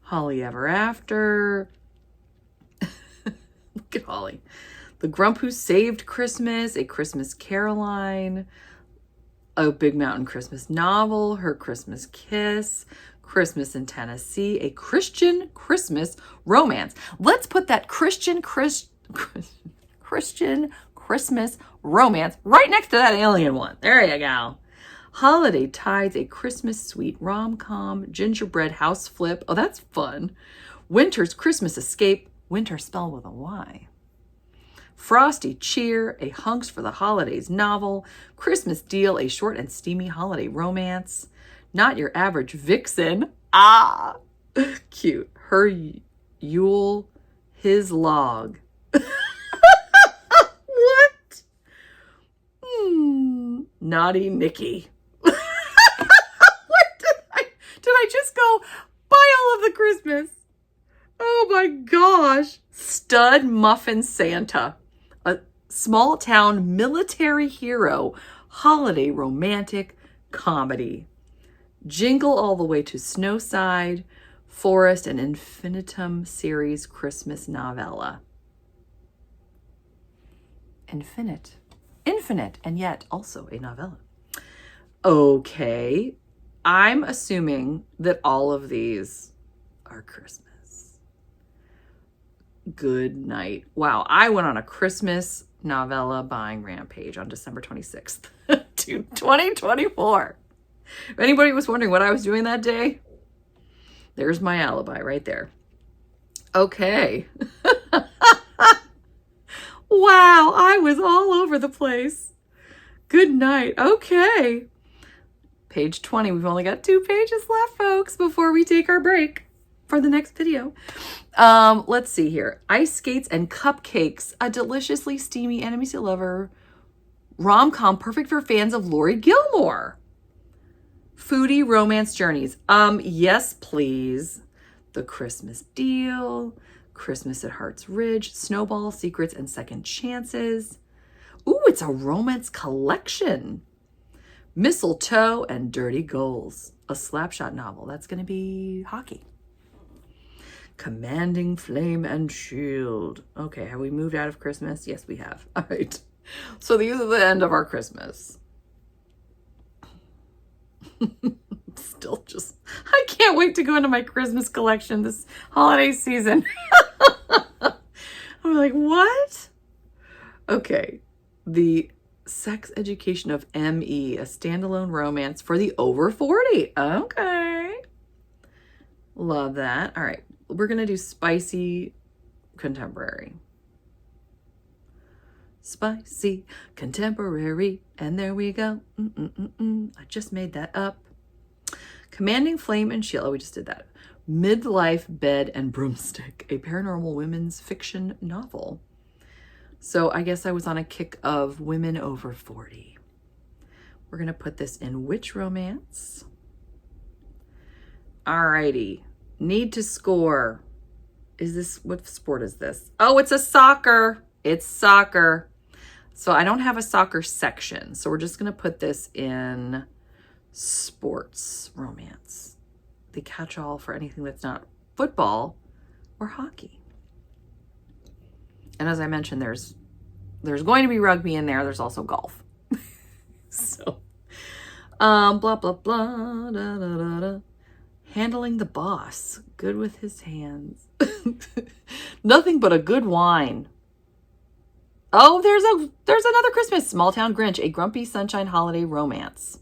Holly Ever After. Look at Holly. The Grump Who Saved Christmas, A Christmas Caroline, A Big Mountain Christmas Novel, Her Christmas Kiss, Christmas in Tennessee, A Christian Christmas Romance. Let's put that Christian Christmas romance right next to that alien one. There you go. Holiday Tides, A Christmas Sweet Rom-Com, Gingerbread House Flip. Oh, that's fun. Winter's Christmas Escape, winter spelled with a Y. Frosty Cheer, a Hunks for the Holidays novel. Christmas Deal, a short and steamy holiday romance. Not Your Average Vixen. Ah, cute. Her Yule, His Log. What? Naughty Nicky. What did I just go buy all of the Christmas? Oh my gosh. Stud Muffin Santa. A small town military hero. Holiday romantic comedy. Jingle All the Way to Snowside. Forest and Infinitum series Christmas novella. Infinite, and yet also a novella. Okay, I'm assuming that all of these are Christmas. Good night. Wow, I went on a Christmas novella buying rampage on December 26th, 2024. If anybody was wondering what I was doing that day, there's my alibi right there. Okay. Wow, I was all over the place. Good night. Okay. Page 20. We've only got 2 pages left, folks, before we take our break for the next video. Let's see here. Ice Skates and Cupcakes, a deliciously steamy enemies to lover rom-com perfect for fans of Lori Gilmore. Foodie romance journeys. Yes, please. The Christmas Deal, Christmas at Hart's Ridge, Snowball, Secrets, and Second Chances. Ooh, it's a romance collection. Mistletoe and Dirty Goals, a slapshot novel. That's going to be hockey. Commanding Flame and Shield. Okay, have we moved out of Christmas? Yes, we have. All right. So these are the end of our Christmas. Still just, I can't wait to go into my Christmas collection this holiday season. I'm like, what? Okay. The Sex Education of M.E., a standalone romance for the over 40. Okay. Love that. All right. We're going to do spicy contemporary. Spicy contemporary. And there we go. I just made that up. Commanding Flame and Shield. Oh, we just did that. Midlife Bed and Broomstick, a paranormal women's fiction novel. So I guess I was on a kick of women over 40. We're going to put this in which romance? Alrighty. Need to Score. Is this, what sport is this? Oh, it's a soccer. It's soccer. So I don't have a soccer section. So we're just going to put this in sports romance. The catch-all for anything that's not football or hockey. And as I mentioned, there's going to be rugby in there. There's also golf. So, blah, blah, blah, da, da, da, da. Handling the Boss. Good with his hands. Nothing but a good wine. Oh, there's another Christmas. Small Town Grinch, a grumpy sunshine holiday romance.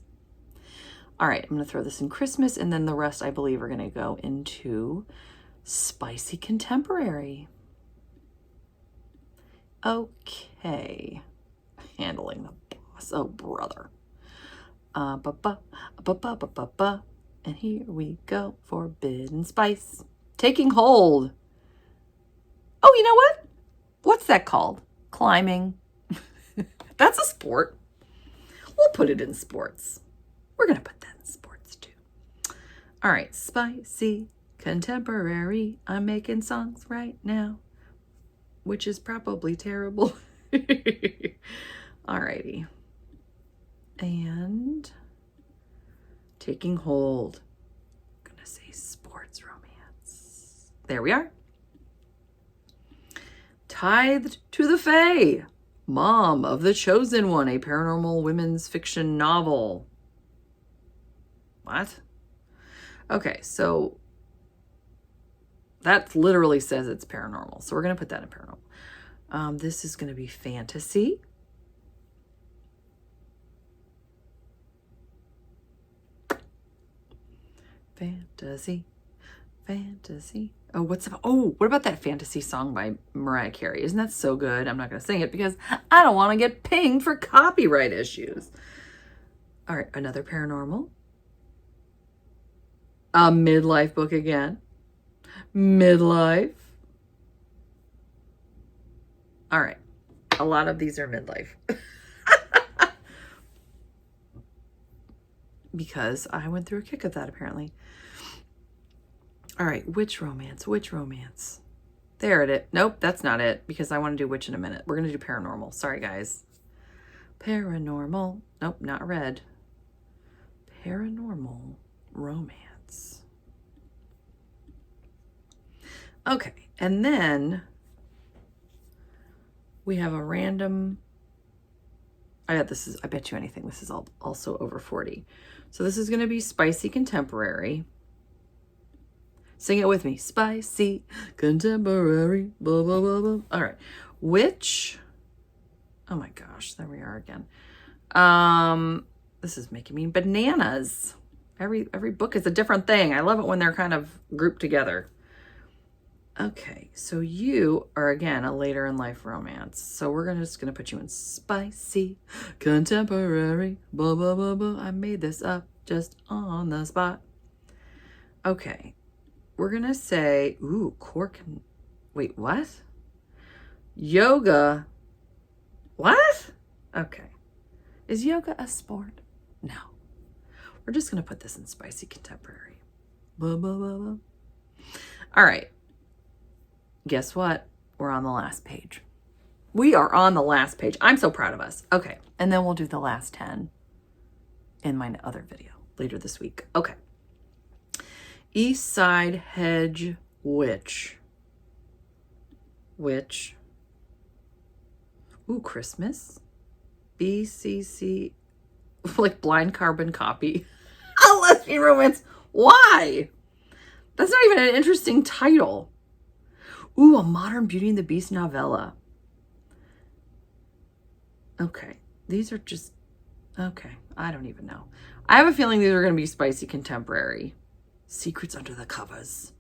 All right, I'm going to throw this in Christmas, and then the rest, I believe, are going to go into spicy contemporary. Okay. Handling the Boss. Oh, brother. And here we go. Forbidden Spice. Taking Hold. Oh, you know what? What's that called? Climbing. That's a sport. We'll put it in sports. We're going to put that in sports too. All right. Spicy contemporary. I'm making songs right now, which is probably terrible. All righty. And Taking Hold. I'm going to say sports romance. There we are. Tithed to the Fae, Mom of the Chosen One, a paranormal women's fiction novel. What? Okay, so that literally says it's paranormal. So we're going to put that in paranormal. This is going to be fantasy. Fantasy. Oh, what about that fantasy song by Mariah Carey? Isn't that so good? I'm not going to sing it because I don't want to get pinged for copyright issues. All right, another paranormal. A midlife book again. Midlife. All right, a lot of these are midlife. Because I went through a kick of that, apparently. All right, which romance? There it is. Nope, that's not it, because I want to do which in a minute. We're going to do paranormal. Sorry, guys. Paranormal. Nope, not red. Paranormal romance. Okay, and then we have a random... I bet you anything. This is also over 40. So this is going to be spicy contemporary. Sing it with me. Spicy contemporary. Blah, blah, blah, blah. All right. Which, oh my gosh, there we are again. This is making me bananas. Every book is a different thing. I love it when they're kind of grouped together. Okay, so you are, again, a later in life romance. So we're just going to put you in spicy contemporary. Blah, blah, blah, blah. I made this up just on the spot. Okay, we're going to say, ooh, wait, what? Yoga. What? Okay. Is yoga a sport? No. We're just going to put this in spicy contemporary. Blah, blah, blah, blah. All right. Guess what? We're on the last page. We are on the last page. I'm so proud of us. Okay. And then we'll do the last 10 in my other video later this week. Okay. East Side Hedge Witch. Ooh, Christmas. BCC. Like blind carbon copy. A lesbian romance. Why? That's not even an interesting title. Ooh, a modern Beauty and the Beast novella. Okay. These are just... Okay. I don't even know. I have a feeling these are going to be spicy contemporary. Secrets Under the Covers.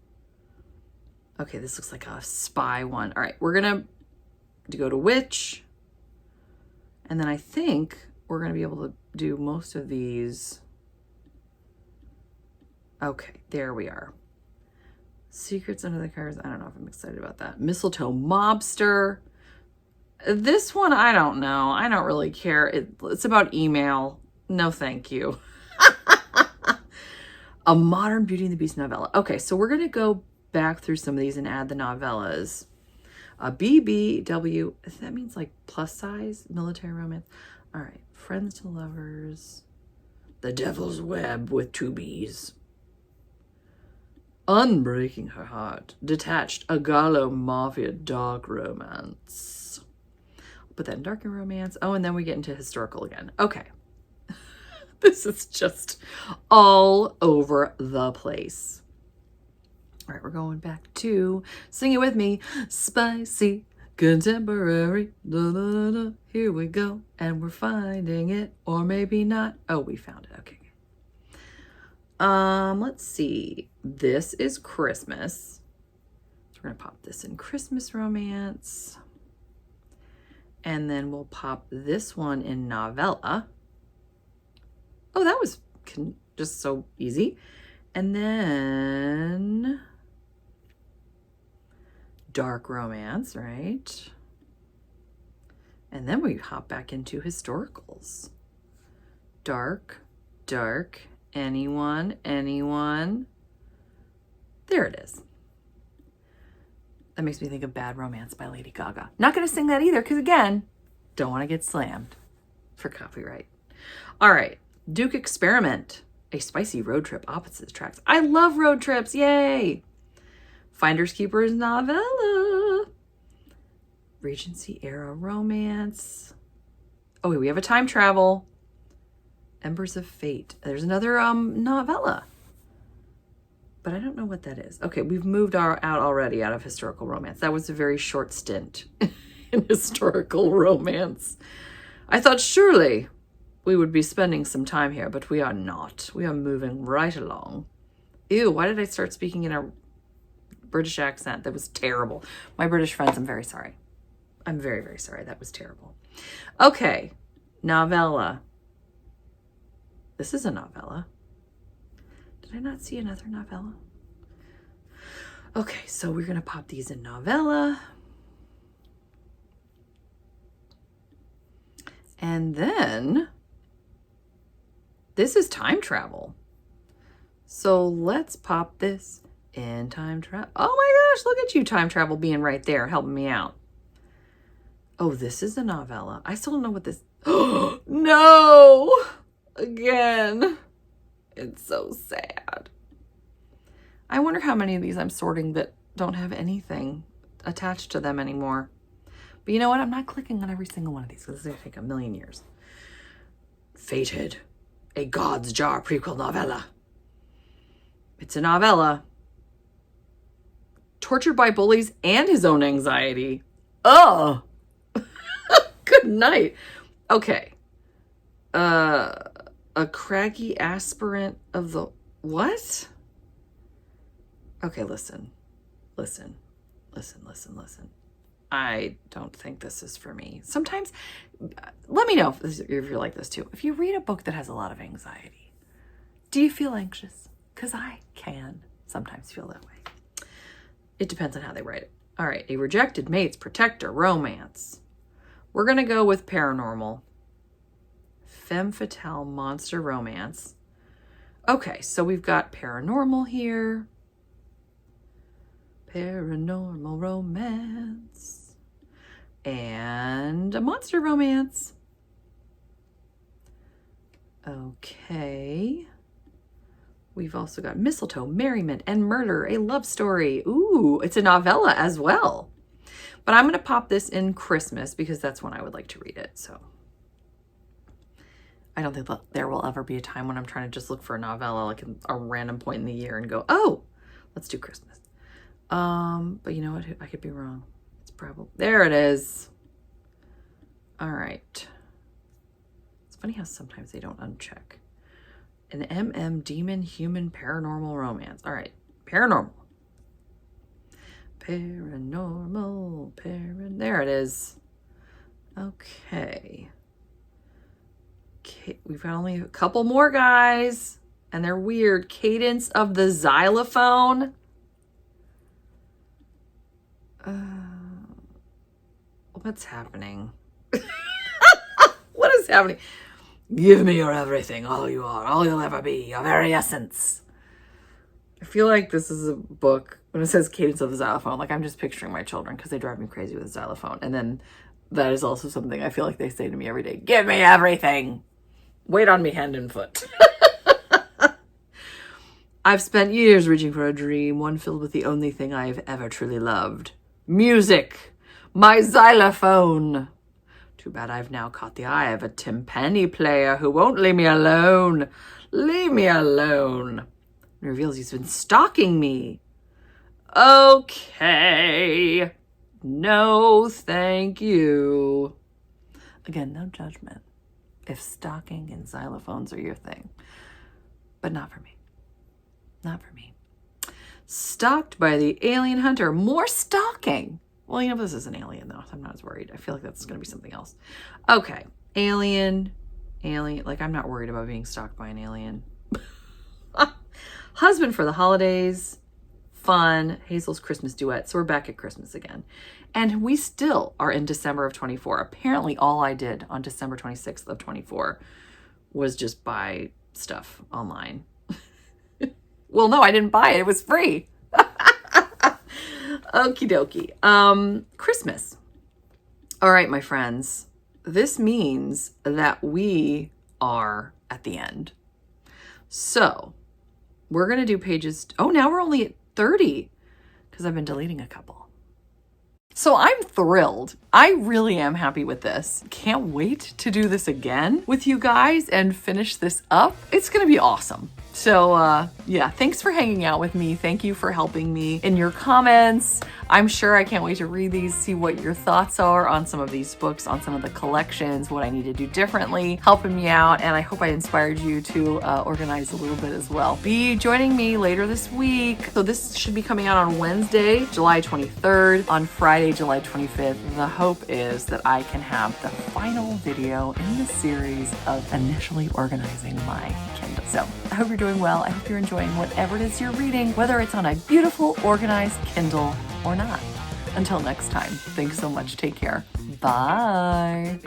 Okay, this looks like a spy one. All right, we're going to go to Witch. And then I think we're going to be able to do most of these. Okay, there we are. Secrets Under the Covers. I don't know if I'm excited about that. Mistletoe Mobster. This one, I don't know. I don't really care. It's about email. No, thank you. A modern Beauty and the Beast novella. Okay, so we're going to go back through some of these and add the novellas. BBW. That means like plus size military romance. All right. Friends to Lovers. The Devil's Web with 2 B's. Unbreaking Her Heart. Detached. A Gallo Mafia dark romance. I'll put that in dark and romance. Oh, and then we get into historical again. Okay. This is just all over the place. All right, we're going back to, sing it with me, spicy contemporary. Da, da, da, da. Here we go, and we're finding it, or maybe not. Oh, we found it. Okay. Let's see. This is Christmas. So we're gonna pop this in Christmas romance, and then we'll pop this one in novella. Oh, that was just so easy. And then dark romance, right? And then we hop back into historicals. Dark, anyone. There it is. That makes me think of Bad Romance by Lady Gaga. Not going to sing that either, because again, don't want to get slammed for copyright. All right. Duke Experiment, a spicy road trip opposites tracks. I love road trips. Yay. Finders Keepers novella. Regency era romance. Oh, wait, we have a time travel. Embers of Fate. There's another novella. But I don't know what that is. Okay, we've moved out already out of historical romance. That was a very short stint in historical romance. I thought surely we would be spending some time here, but we are not. We are moving right along. Ew, why did I start speaking in a British accent? That was terrible. My British friends, I'm very sorry. I'm very, very sorry. That was terrible. Okay, novella. This is a novella. Did I not see another novella? Okay, so we're going to pop these in novella. And then this is time travel. So let's pop this in time travel. Oh my gosh, look at you, time travel being right there, helping me out. Oh, this is a novella. I still don't know what this... Oh, no! Again. It's so sad. I wonder how many of these I'm sorting that don't have anything attached to them anymore. But you know what? I'm not clicking on every single one of these because it's going to take a million years. Fated. A God's Jar prequel novella. It's a novella. Tortured by bullies and his own anxiety. Oh! Good night. Okay. A craggy aspirant of the... What? Okay, listen. I don't think this is for me. Sometimes, let me know if you're like this too. If you read a book that has a lot of anxiety, do you feel anxious? Because I can sometimes feel that way. It depends on how they write it. All right, a rejected mate's protector romance. We're going to go with paranormal. Femme fatale monster romance. Okay, so we've got paranormal here. Paranormal romance. And a monster romance. Okay. We've also got mistletoe, merriment, and murder, a love story. Ooh, it's a novella as well. But I'm going to pop this in Christmas because that's when I would like to read it. So I don't think that there will ever be a time when I'm trying to just look for a novella like in a random point in the year and go, oh, let's do Christmas. But you know what? I could be wrong. It's probably, there it is. All right. It's funny how sometimes they don't uncheck. An MM demon human paranormal romance. All right. Paranormal. There it is. Okay. We've got only a couple more, guys. And they're weird. Cadence of the Xylophone. What's happening? What is happening? Give me your everything, all you are, all you'll ever be, your very essence. I feel like this is a book, when it says Cadence of the Xylophone, like I'm just picturing my children because they drive me crazy with a xylophone. And then that is also something I feel like they say to me every day. Give me everything. Wait on me hand and foot. I've spent years reaching for a dream, one filled with the only thing I have ever truly loved. Music. My xylophone. Too bad I've now caught the eye of a timpani player who won't leave me alone. Leave me alone. It reveals he's been stalking me. Okay. No, thank you. Again, no judgment if stalking and xylophones are your thing. But not for me. Not for me. Stalked by the alien hunter. More stalking. Well, you know, this is an alien, though. I'm not as worried. I feel like that's going to be something else. Okay. Alien. Like, I'm not worried about being stalked by an alien. Husband for the holidays. Fun. Hazel's Christmas duet. So we're back at Christmas again. And we still are in December of 24. Apparently, all I did on December 26th of 24 was just buy stuff online. Well, no, I didn't buy it. It was free. Okie dokie. Christmas. All right, my friends. This means that we are at the end. So we're going to do pages. Oh, now we're only at 30 because I've been deleting a couple. So I'm thrilled. I really am happy with this. Can't wait to do this again with you guys and finish this up. It's gonna be awesome. So yeah, thanks for hanging out with me. Thank you for helping me in your comments. I'm sure I can't wait to read these, see what your thoughts are on some of these books, on some of the collections, what I need to do differently, helping me out. And I hope I inspired you to organize a little bit as well. Be joining me later this week. So this should be coming out on Wednesday, July 23rd, on Friday, July 25th. The hope is that I can have the final video in the series of initially organizing my Kindle. So I hope you're doing well. I hope you're enjoying whatever it is you're reading, whether it's on a beautiful, organized Kindle or not. Until next time, thanks so much. Take care. Bye.